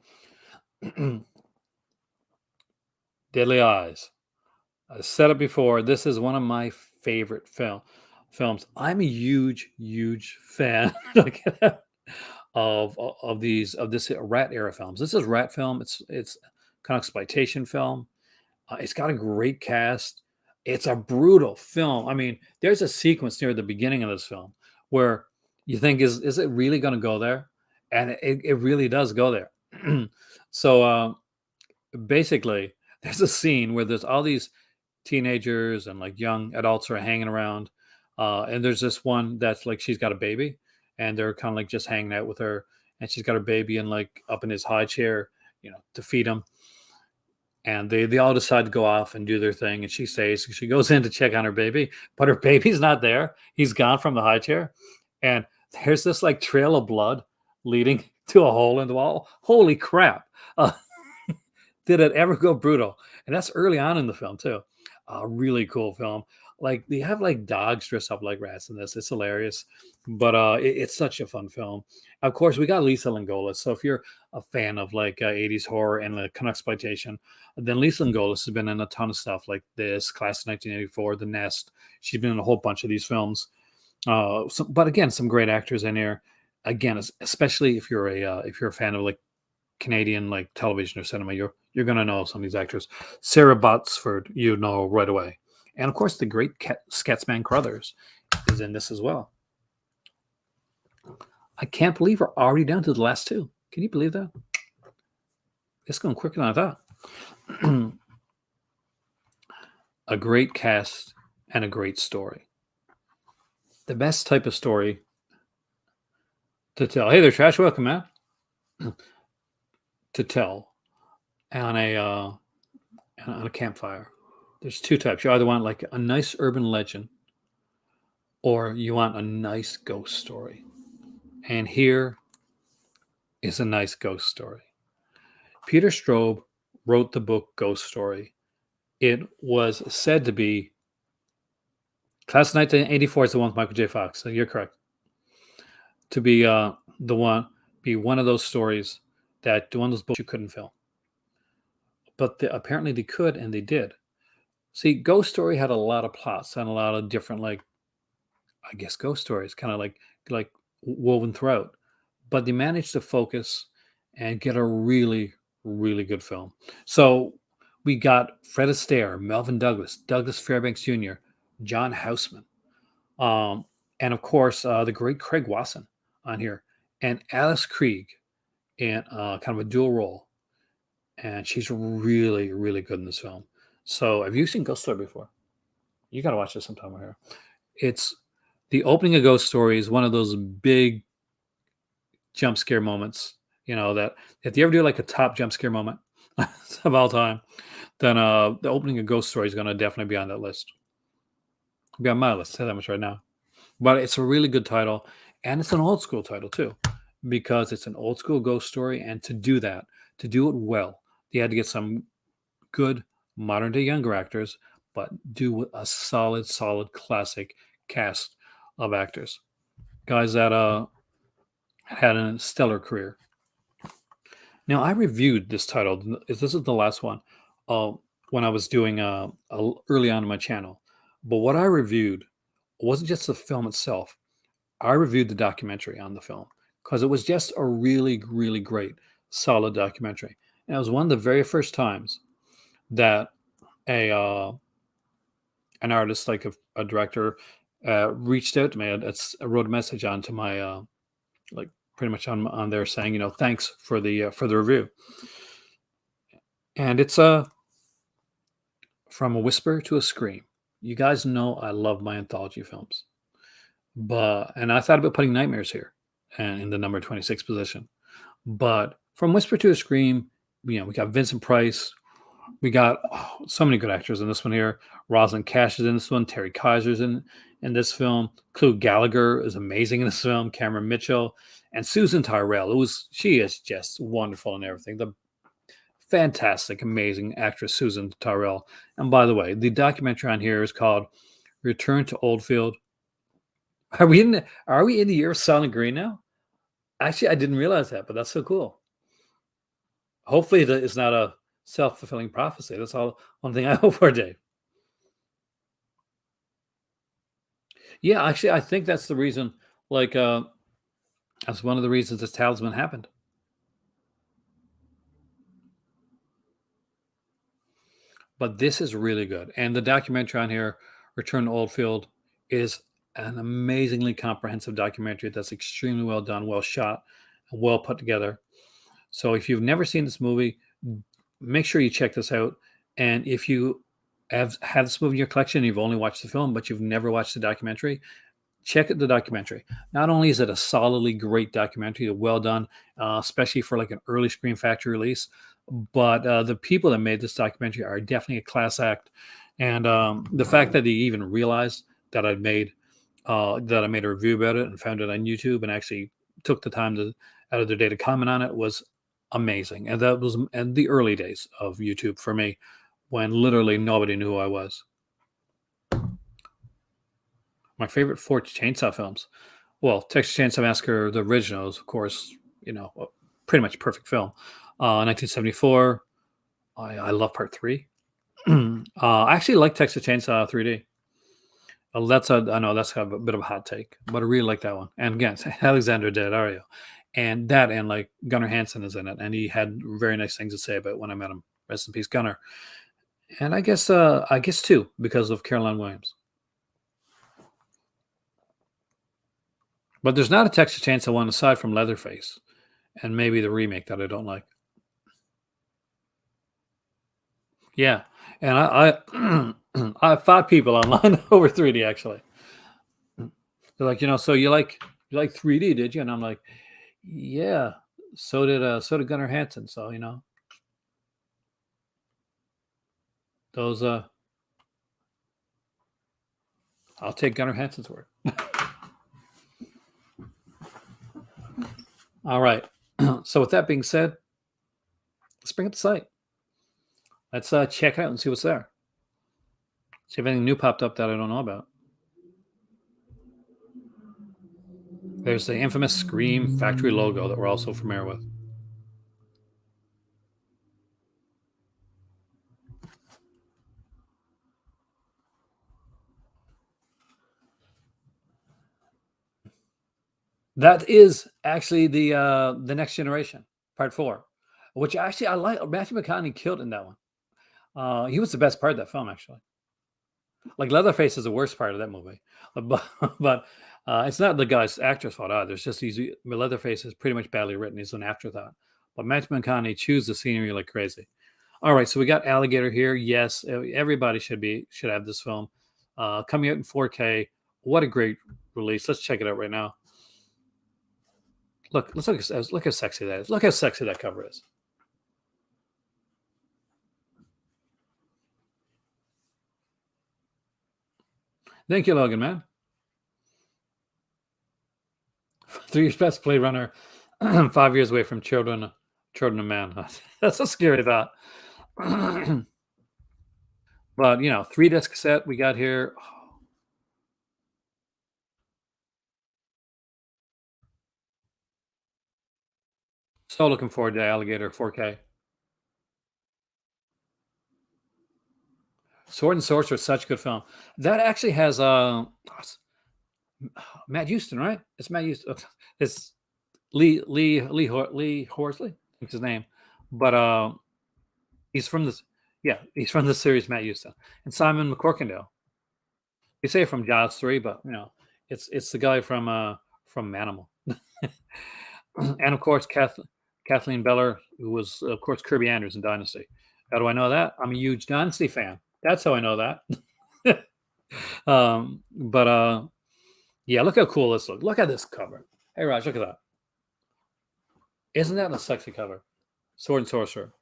Deadly Eyes. I said it before. This is one of my favorite films. I'm a huge fan of this Rat era films. This is Rat film. It's kind of exploitation film. It's got a great cast. It's a brutal film. I mean, there's a sequence near the beginning of this film where you think, is it really going to go there? And it really does go there. So basically, there's a scene where there's all these teenagers and like young adults are hanging around. And there's this one that's like, she's got a baby and they're kind of like just hanging out with her. And she's got her baby and like up in his high chair, to feed him. And they all decide to go off and do their thing. And she goes in to check on her baby, but her baby's not there. He's gone from the high chair. And there's this like trail of blood leading to a hole in the wall. Holy crap. Did it ever go brutal? And that's early on in the film too. Really cool film. Like they have like dogs dressed up like rats in this. It's hilarious, but it's such a fun film. Of course, we got Lisa Langolis. So if you're a fan of like 80s horror and like kind of exploitation, then Lisa Langolis has been in a ton of stuff like this, Class of 1984, The Nest. She's been in a whole bunch of these films. But again, some great actors in here. Again, especially if you're a fan of like Canadian like television or cinema, you're gonna know some of these actors. Sarah Botsford, right away. And of course, the great Scatsman Crothers is in this as well. I can't believe we're already down to the last two. Can you believe that? It's going quicker than I thought. A great cast and a great story. The best type of story to tell. Hey there, Trash. Welcome, man. To tell on a campfire. There's two types. You either want like a nice urban legend or you want a nice ghost story. And here is a nice ghost story. Peter Straub wrote the book Ghost Story. It was said to be Class of 1984 is the one with Michael J. Fox. So you're correct. To be one of those stories that one of those books you couldn't film. But apparently they could, and they did. See, Ghost Story had a lot of plots and a lot of different, like, I guess, ghost stories, kind of like woven throughout. But they managed to focus and get a really, really good film. So we got Fred Astaire, Melvin Douglas, Douglas Fairbanks Jr., John Houseman, and of course the great Craig Wasson on here, and Alice Krieg in kind of a dual role. And she's really, really good in this film. So have you seen Ghost Story before? You got to watch this sometime over here. It's the opening of Ghost Story is one of those big jump scare moments, that if you ever do like a top jump scare moment of all time, then the opening of Ghost Story is going to definitely be on that list. Be on my list, say that much right now. But it's a really good title, and it's an old school title too, because it's an old school ghost story. And to do it well, they had to get some good modern day younger actors, but do a solid classic cast of actors, guys that had a stellar career. Now, I reviewed this title. This is the last one when I was doing early on in my channel. But what I reviewed wasn't just the film itself. I reviewed the documentary on the film because it was just a really, really great, solid documentary. And it was one of the very first times that an artist, like a director, reached out to me. I wrote a message onto my like pretty much on there saying, thanks for the review. And it's From a Whisper to a Scream. You guys know I love my anthology films, and I thought about putting Nightmares here and in the number 26 position. But From Whisper to a Scream, we got Vincent Price. We got so many good actors in this one here. Rosalind Cash is in this one. Terry Kaiser's in in this film. Clue Gallagher is amazing in this film. Cameron Mitchell and Susan Tyrrell. She is just wonderful in everything. The fantastic, amazing actress Susan Tyrrell. And by the way, the documentary on here is called Return to Oldfield. Are we in the year of Silent Green now? Actually, I didn't realize that, but that's so cool. Hopefully it's not a self-fulfilling prophecy. That's all one thing I hope for, Dave. Yeah, actually, I think that's the reason. Like, that's one of the reasons this talisman happened. But this is really good, and the documentary on here, Return to Oldfield, is an amazingly comprehensive documentary that's extremely well done, well shot, and well put together. So if you've never seen this movie, make sure you check this out. And if you have this movie in your collection, you've only watched the film, but you've never watched the documentary, check out the documentary. Not only is it a solidly great documentary, well done, especially for like an early Scream Factory release, but the people that made this documentary are definitely a class act. And the fact that they even realized that I made a review about it and found it on YouTube and actually took the time out of their day to comment on it was amazing. And that was in the early days of YouTube for me, when literally nobody knew who I was. My favorite 4 Chainsaw films. Well, Texas Chainsaw Massacre, the originals, of course, pretty much perfect film. 1974. I love part 3. I actually like Texas Chainsaw 3D. I know that's kind of a bit of a hot take, but I really like that one. And again, Alexander Daddario. And that, and like Gunnar Hansen is in it, and he had very nice things to say about when I met him. Rest in peace, Gunnar. And I guess too, because of Caroline Williams. But there's not a Texas Chainsaw one aside from Leatherface, and maybe the remake that I don't like. Yeah, and I I fought people online over 3D actually. They're like, so you like 3D, did you? And I'm like, yeah. So did Gunnar Hansen. So those I'll take Gunnar Hansen's word. All right. So with that being said, let's bring up the site. Let's check out and see what's there. See if anything new popped up that I don't know about. There's the infamous Scream Factory logo that we're also familiar with. That is actually the Next Generation, Part 4, which actually I like. Matthew McConaughey killed in that one. He was the best part of that film, actually. Like Leatherface is the worst part of that movie, but it's not the guy's actor's fault either. It's just Leatherface is pretty much badly written. He's an afterthought. But Matthew McConaughey chews the scenery like crazy. All right, so we got Alligator here. Yes, everybody should have this film coming out in 4K. What a great release! Let's check it out right now. Look how sexy that is. Look how sexy that cover is. Thank you, Logan, man. 3 years past Blade Runner, 5 years away from Children of Man. That's a scary thought. But 3-disc cassette we got here. So looking forward to Alligator 4K. Sword and Sorcerer is such a good film. That actually has Matt Houston, right? It's Matt Houston. It's Lee Horsley, I think his name. But he's from this. Yeah, he's from the series Matt Houston and Simon McCorkindale. They say from Jaws 3, but it's the guy from Manimal. And of course Kathleen Beller, who was of course Kirby Anders in Dynasty. How do I know that? I'm a huge Dynasty fan. That's how I know that. But yeah, look how cool this looks. Look at this cover. Hey Raj, look at that. Isn't that a sexy cover? Sword and Sorcerer.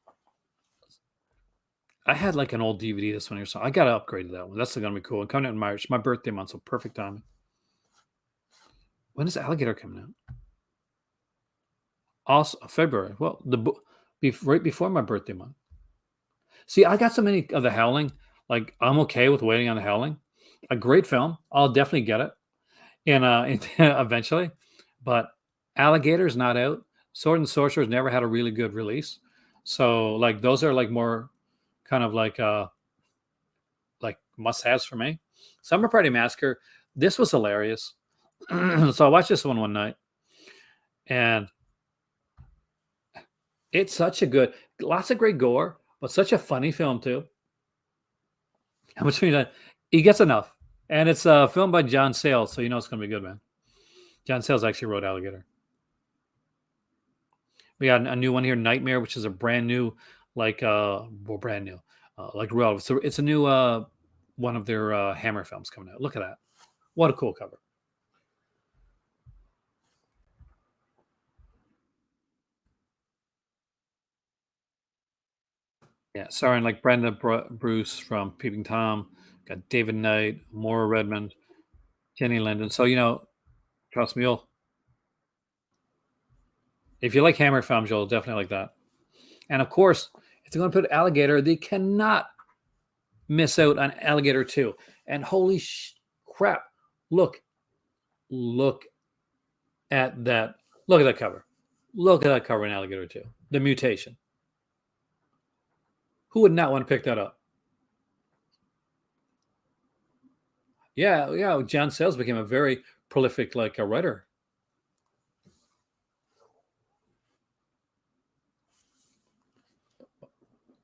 I had like an old DVD this one here, so I got to upgrade to that one. That's gonna be cool. And coming out in March, my birthday month, so perfect timing. When is Alligator coming out? Also February. Well, the book right before my birthday month. See, I got so many of the Howling. Like I'm okay with waiting on the Howling. A great film. I'll definitely get it eventually. But Alligator's not out. Sword and Sorcerer's never had a really good release. So like those are like more kind of like must-haves for me. Summer Party Massacre. This was hilarious. So I watched this one night, and it's such a good, lots of great gore, but such a funny film too. How much he gets enough, and it's filmed by John Sayles, so you know it's gonna be good, man. John Sayles actually wrote Alligator. We got a new one here, Nightmare, which is a brand new, well, brand new, like real. So it's a new one of their Hammer films coming out. Look at that! What a cool cover. Yeah, starring like Brenda Bruce from Peeping Tom, got David Knight, Maura Redmond, Jenny Linden. So you know, trust me, you'll if you like Hammer films, you'll definitely like that. And of course, if they're going to put Alligator, they cannot miss out on Alligator 2. And holy crap, look, look at that. Look at that cover. Look at that cover in Alligator 2. The mutation. Who would not want to pick that up? Yeah, yeah. John Sayles became a very prolific like a writer.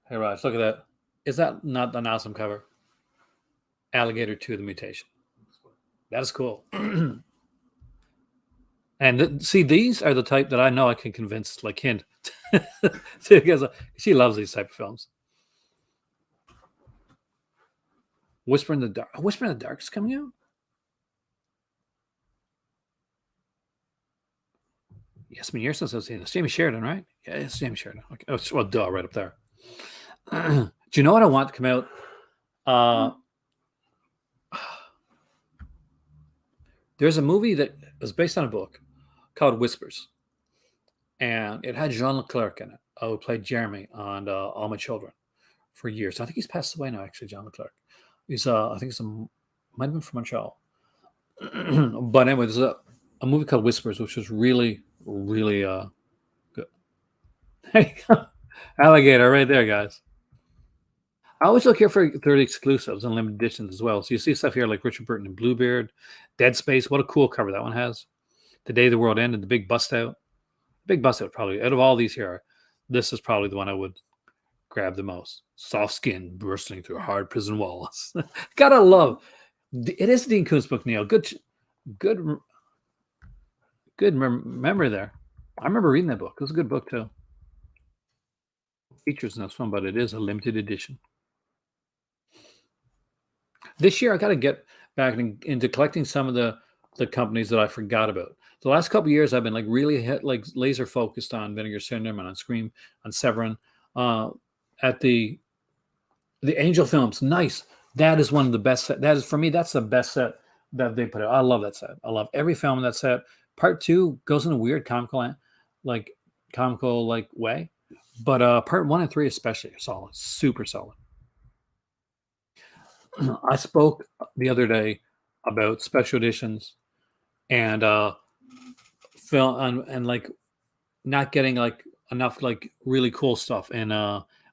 Hey Raj, look at that. Is that not an awesome cover? Alligator 2, the mutation. That is cool. And see, these are the type that I know I can convince, like Hind, because she loves these type of films. Whisper in the Dark. Whisper in the Dark is coming out. Yes, it's been years since I've seen this. Jamie Sheridan, right? Yeah, it's Jamie Sheridan. Okay. Oh, well, duh, right up there. Do you know what I want to come out? There's a movie that was based on a book called Whispers, and it had Jean Leclerc in it, who played Jeremy on All My Children for years. I think he's passed away now, actually, John Leclerc. He's, I think he's might have been from Montreal. But anyway, there's a movie called Whispers, which was really, really good. There you go. Alligator right there, guys. I always look here for 30 exclusives and limited editions as well. So you see stuff here like Richard Burton and Bluebeard, Dead Space. What a cool cover that one has. The Day the World Ended, the Big Bust Out. Big Bust Out, probably. Out of all these here, this is probably the one I would grab the most. Soft skin bursting through hard prison walls. Gotta love. It is Dean Koontz book, Neil. Good memory there. I remember reading that book. It was a good book too. Features in this one, but it is a limited edition. This year, I got to get back into collecting some of the companies that I forgot about. The last couple of years, I've been like really like laser focused on Vinegar Syndrome and on Scream, on Severin. At the Angel films, nice. That is one of the best. That is for me. That's the best set that they put out. I love that set. I love every film in that set. Part 2 goes in a weird comical way, but part 1 and 3 especially are solid, super solid. I spoke the other day about special editions and film and like not getting like enough like really cool stuff and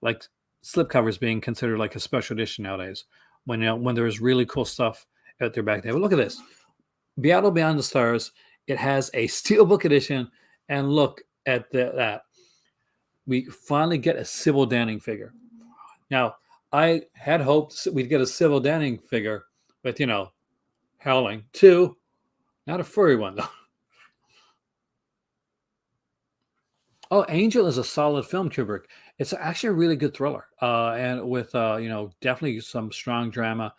like slipcovers being considered like a special edition nowadays when when there's really cool stuff out there back there. But look at this. Battle Beyond the Stars. It has a steelbook edition, and look at that. We finally get a Sybil Danning figure. Now, I had hoped we'd get a Sybil Danning figure with, Howling 2. Not a furry one, though. Oh, Angel is a solid film, Kubrick. It's actually a really good thriller, and with definitely some strong drama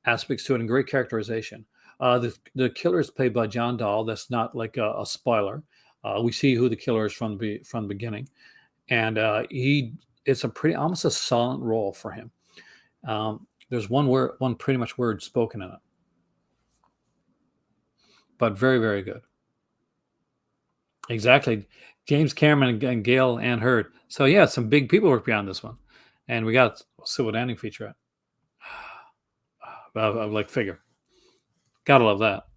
aspects to it and great characterization. The killer is played by John Dahl. That's not like a spoiler. We see who the killer is from the beginning, and it's a pretty almost a silent role for him. There's one pretty much word spoken in it, but very, very good. Exactly. James Cameron and Gail Ann Hurd. So yeah, some big people work behind this one, and we got Civil Ending feature at. I like figure. Gotta love that.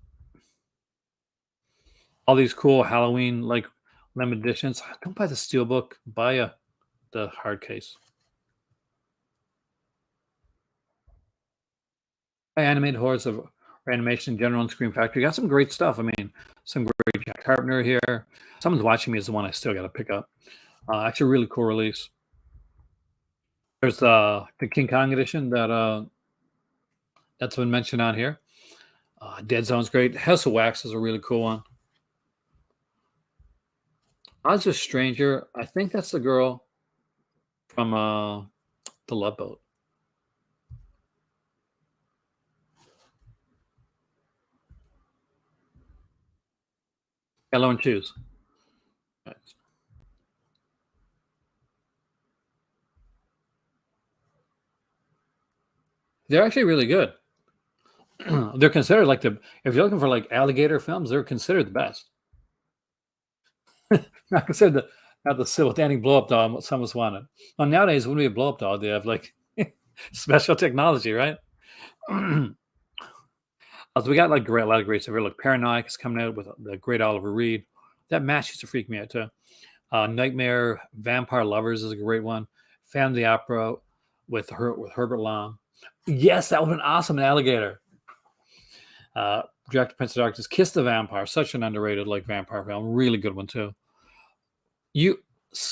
All these cool Halloween like limited editions. Don't buy the steelbook. Buy the hard case. Buy animated horrors of animation in general and Scream Factory. Got some great stuff. I mean, some great Jack Carpenter here. Someone's Watching Me is the one I still got to pick up. Actually, really cool release. There's the King Kong edition that's been mentioned on here. Dead Zone's great. House of Wax is a really cool one. Oz a Stranger. I think that's the girl from the Love Boat. Yellow and Shoes. They're actually really good. They're considered like if you're looking for like Alligator films, they're considered the best. Not considered not the simultaneous blow up doll some of us wanted. Well, nowadays when we have blow up doll, they have like special technology, right? So we got like a lot of great stuff here. Like Paranoid is coming out with the great Oliver Reed. That match used to freak me out too. Nightmare Vampire Lovers is a great one. Family Opera with Herbert Lom. Yes, that would have been awesome. An Alligator. Director Prince of Darkness, Kiss the Vampire, such an underrated like vampire film, really good one too. You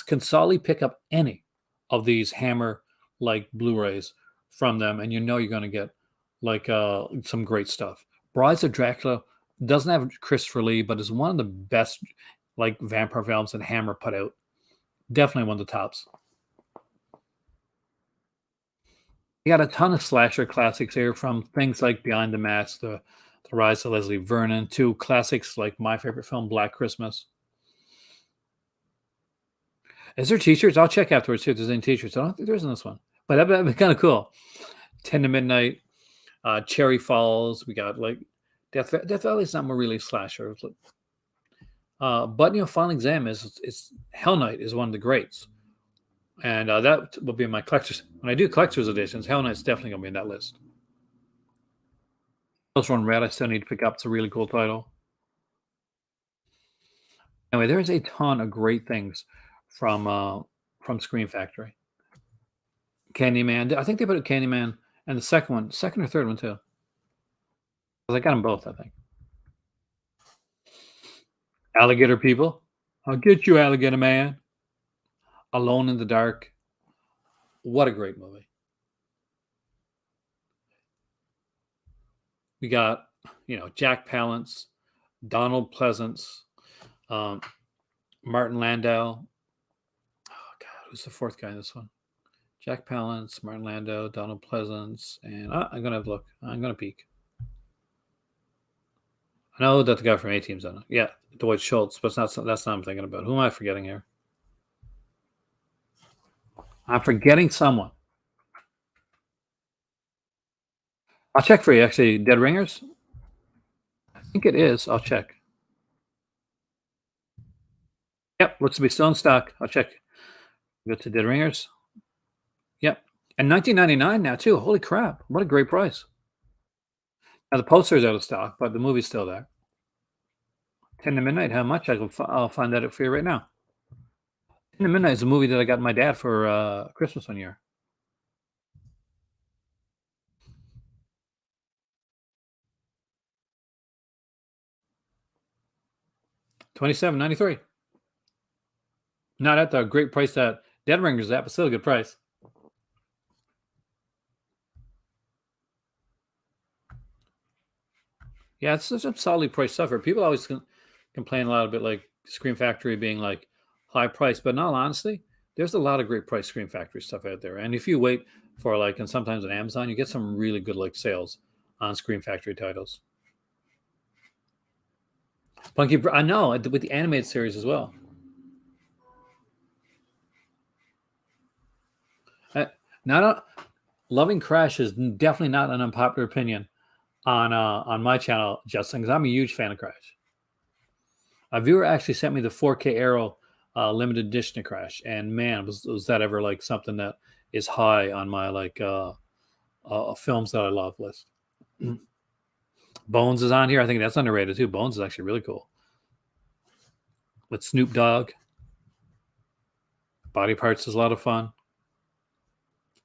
can solidly pick up any of these Hammer like Blu-rays from them, and you know you're going to get like some great stuff. Brides of Dracula doesn't have Christopher Lee, but is one of the best like vampire films that Hammer put out. Definitely one of the tops. You got a ton of slasher classics here, from things like Behind the Mask, the Rise of Leslie Vernon, to classics like my favorite film, Black Christmas. Is there t-shirts? I'll check afterwards, see if there's any t-shirts. I don't think there's in this one, but that'd be kind of cool. 10 to Midnight, Cherry Falls. We got like Death Valley's not more really slasher. But you know, Final Exam is Hell Night is one of the greats, and that will be in my collectors. When I do collectors editions, Hell Knight's definitely gonna be in that list. Ghost Run Red, I still need to pick up. It's a really cool title. Anyway, there's a ton of great things from Scream Factory. Candyman, I think they put a Candyman, and the second or third one too. Because I got them both, I think. Alligator People, I'll get you, Alligator Man. Alone in the Dark. What a great movie. We got, Jack Palance, Donald Pleasance, Martin Landau. Oh God, who's the fourth guy in this one? Jack Palance, Martin Landau, Donald Pleasance, and I'm gonna have a look. I'm gonna peek. I know that the guy from A-Team's on it. Yeah, Dwight Schultz, but that's not what I'm thinking about. Who am I forgetting here? I'm forgetting someone. I'll check for you, actually. Dead Ringers? I think it is. I'll check. Yep, looks to be still in stock. I'll check. Go to Dead Ringers. Yep. And $19.99 now, too. Holy crap. What a great price. Now, the poster's out of stock, but the movie's still there. 10 to Midnight, how much? I'll find that out for you right now. 10 to Midnight is a movie that I got my dad for Christmas one year. $27.93. Not at the great price that Dead Ringers is at, but still a good price. Yeah, it's some solidly priced stuff. People always complain a lot about like Scream Factory being like high price, but in all honesty, there's a lot of great price Scream Factory stuff out there. And if you wait for like, and sometimes on Amazon, you get some really good like sales on Scream Factory titles. Punky, I know, with the animated series as well. Not Loving Crash is definitely not an unpopular opinion on my channel, Justin, because I'm a huge fan of Crash. A viewer actually sent me the 4K Arrow limited edition of Crash, and man, was that ever like something that is high on my like films that I love list. Bones is on here. I think that's underrated too. Bones is actually really cool. With Snoop Dogg. Body Parts is a lot of fun.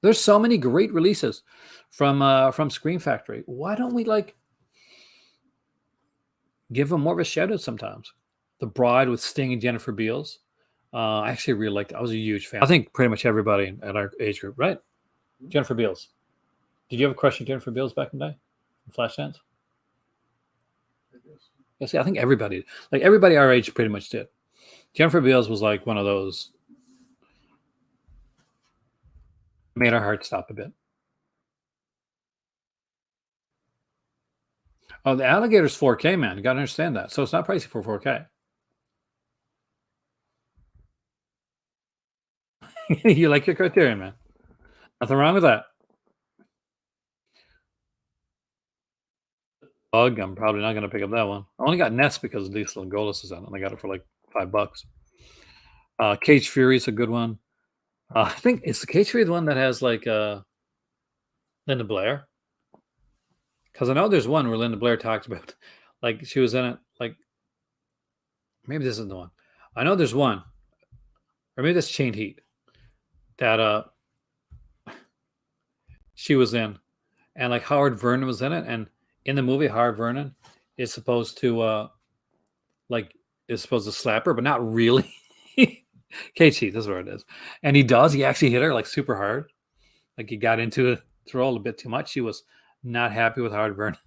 There's so many great releases from Scream Factory. Why don't we like give them more of a shout out sometimes? The Bride with Sting and Jennifer Beals. I actually really liked it. I was a huge fan. I think pretty much everybody at our age group, right? Jennifer Beals. Did you have a crush on Jennifer Beals back in the day? Flashdance? Yeah, see, I think everybody our age pretty much did. Jennifer Beals was like one of those, made our heart stop a bit. Oh, the Alligator's 4K, man. You got to understand that. So it's not pricey for 4K. You like your Criterion, man. Nothing wrong with that. Bug, I'm probably not going to pick up that one. I only got Nets because Lethal and Golas is on it, and I got it for like $5. Cage Fury is a good one. I think it's the Cage Fury the one that has like Linda Blair. Because I know there's one where Linda Blair talks about, like she was in it. Like maybe this isn't the one. I know there's one, or maybe that's Chained Heat that she was in, and like Howard Vernon was in it, and in the movie Howard Vernon is supposed to slap her, but not really. Cage Heat, that's what it is, and he does. He actually hit her like super hard, like he got into the role a bit too much. She was not happy with Howard Vernon,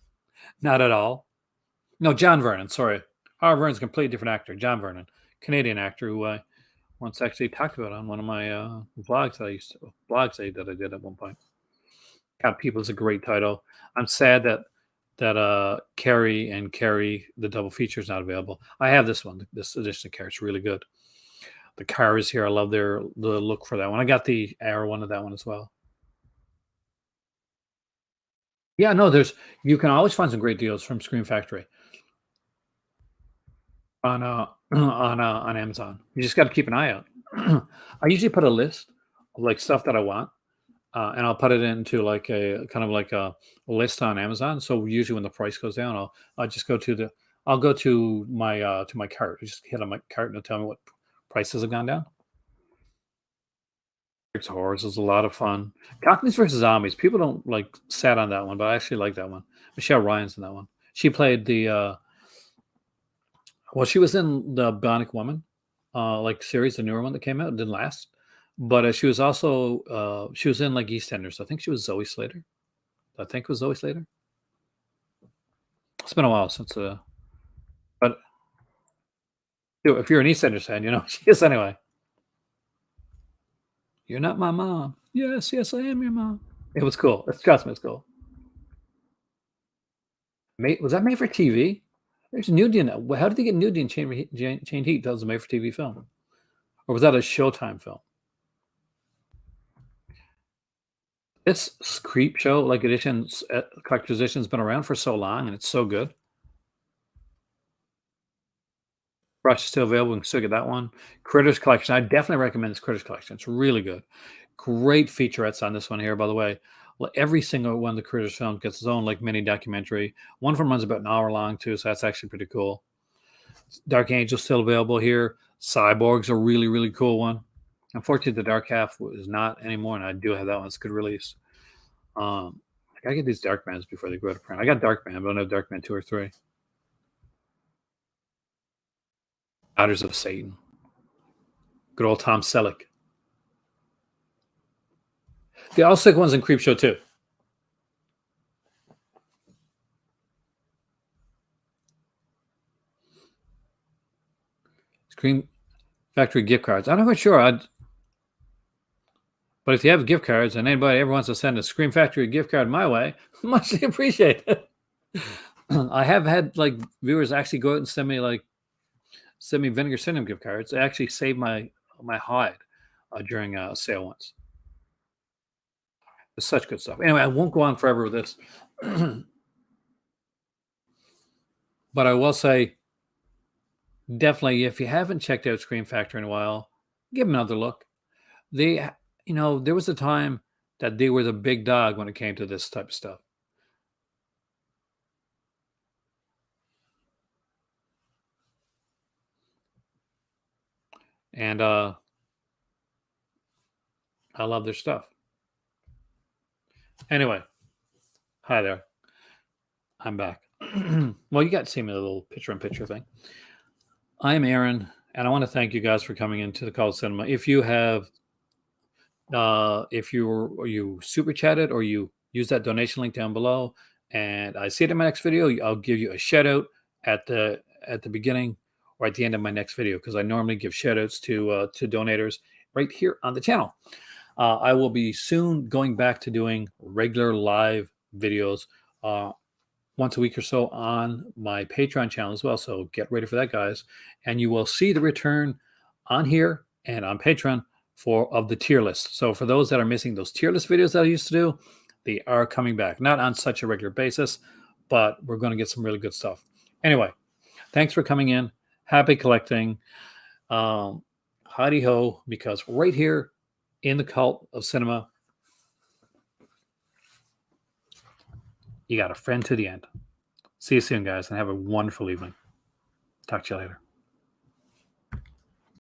not at all. No, John Vernon. Sorry, Howard Vernon's a completely different actor. John Vernon, Canadian actor who I once actually talked about on one of my vlogs that I did at one point. God, People is a great title. I'm sad that Carrie and Carrie the double feature is not available. I have this one. This edition of Carrie. It's really good. The car is here. I love the look for that one. I got the Arrow one of that one as well. Yeah, no, you can always find some great deals from Scream Factory on on Amazon. You just got to keep an eye out. I usually put a list of like stuff that I want, and I'll put it into like a kind of like a list on Amazon. So usually when the price goes down, I'll just go to my cart. I just hit on my cart and it'll tell me what prices have gone down. It's Horrors is a lot of fun. Cockneys versus Zombies. People don't like sat on that one, but I actually like that one. Michelle Ryan's in that one. She played the well, she was in the Bionic Woman like series, the newer one that came out. It didn't last. But she was also she was in like EastEnders. I think she was Zoe Slater. I think it was Zoe Slater. It's been a while since but if you're an EastEnders fan, you know she is anyway. You're not my mom. Yes, yes, I am your mom. It was cool. Trust me, it's cool. Was that made for TV? There's nudity in that. How did they get nudity in Chained Heat? That was a made for TV film, or was that a Showtime film? This Creep show, like editions, collector's edition, has been around for so long, and it's so good. Rush is still available. We can still get that one. Critters Collection. I definitely recommend this Critters Collection. It's really good. Great featurettes on this one here, by the way. Every single one of the Critters films gets its own like mini documentary. One of them runs about an hour long too, so that's actually pretty cool. Dark Angel still available here. Cyborg's a really, really cool one. Unfortunately, the Dark Half is not anymore, and I do have that one. It's a good release. I gotta get these Darkmans before they go to print. I got Darkman, but I don't have Darkman 2 or 3. Daughters of Satan. Good old Tom Selleck. The All Sick one's in Creepshow too. Scream Factory gift cards. I'm not quite sure. But if you have gift cards and anybody ever wants to send a Scream Factory gift card my way, muchly appreciated. I have had like viewers actually go out and send me Vinegar Syndrome gift cards. They actually saved my hide during a sale once. It's such good stuff. Anyway, I won't go on forever with this. But I will say, definitely, if you haven't checked out Scream Factory in a while, give them another look. They, there was a time that they were the big dog when it came to this type of stuff. And I love their stuff. Anyway, hi there. I'm back. Well, you got to see me, the little picture-in-picture thing. I am Aaron, and I want to thank you guys for coming into the Cult Cinema. If you have, if you super chatted or you use that donation link down below, and I see it in my next video, I'll give you a shout out at the beginning or at the end of my next video, because I normally give shout outs to donators right here on the channel. I will be soon going back to doing regular live videos once a week or so on my Patreon channel as well. So get ready for that, guys. And you will see the return on here and on Patreon of the tier list. So for those that are missing those tier list videos that I used to do, they are coming back. Not on such a regular basis, but we're going to get some really good stuff. Anyway, thanks for coming in. Happy collecting. Howdy ho, because right here in the Cult of Cinema, you got a friend to the end. See you soon, guys, and have a wonderful evening. Talk to you later.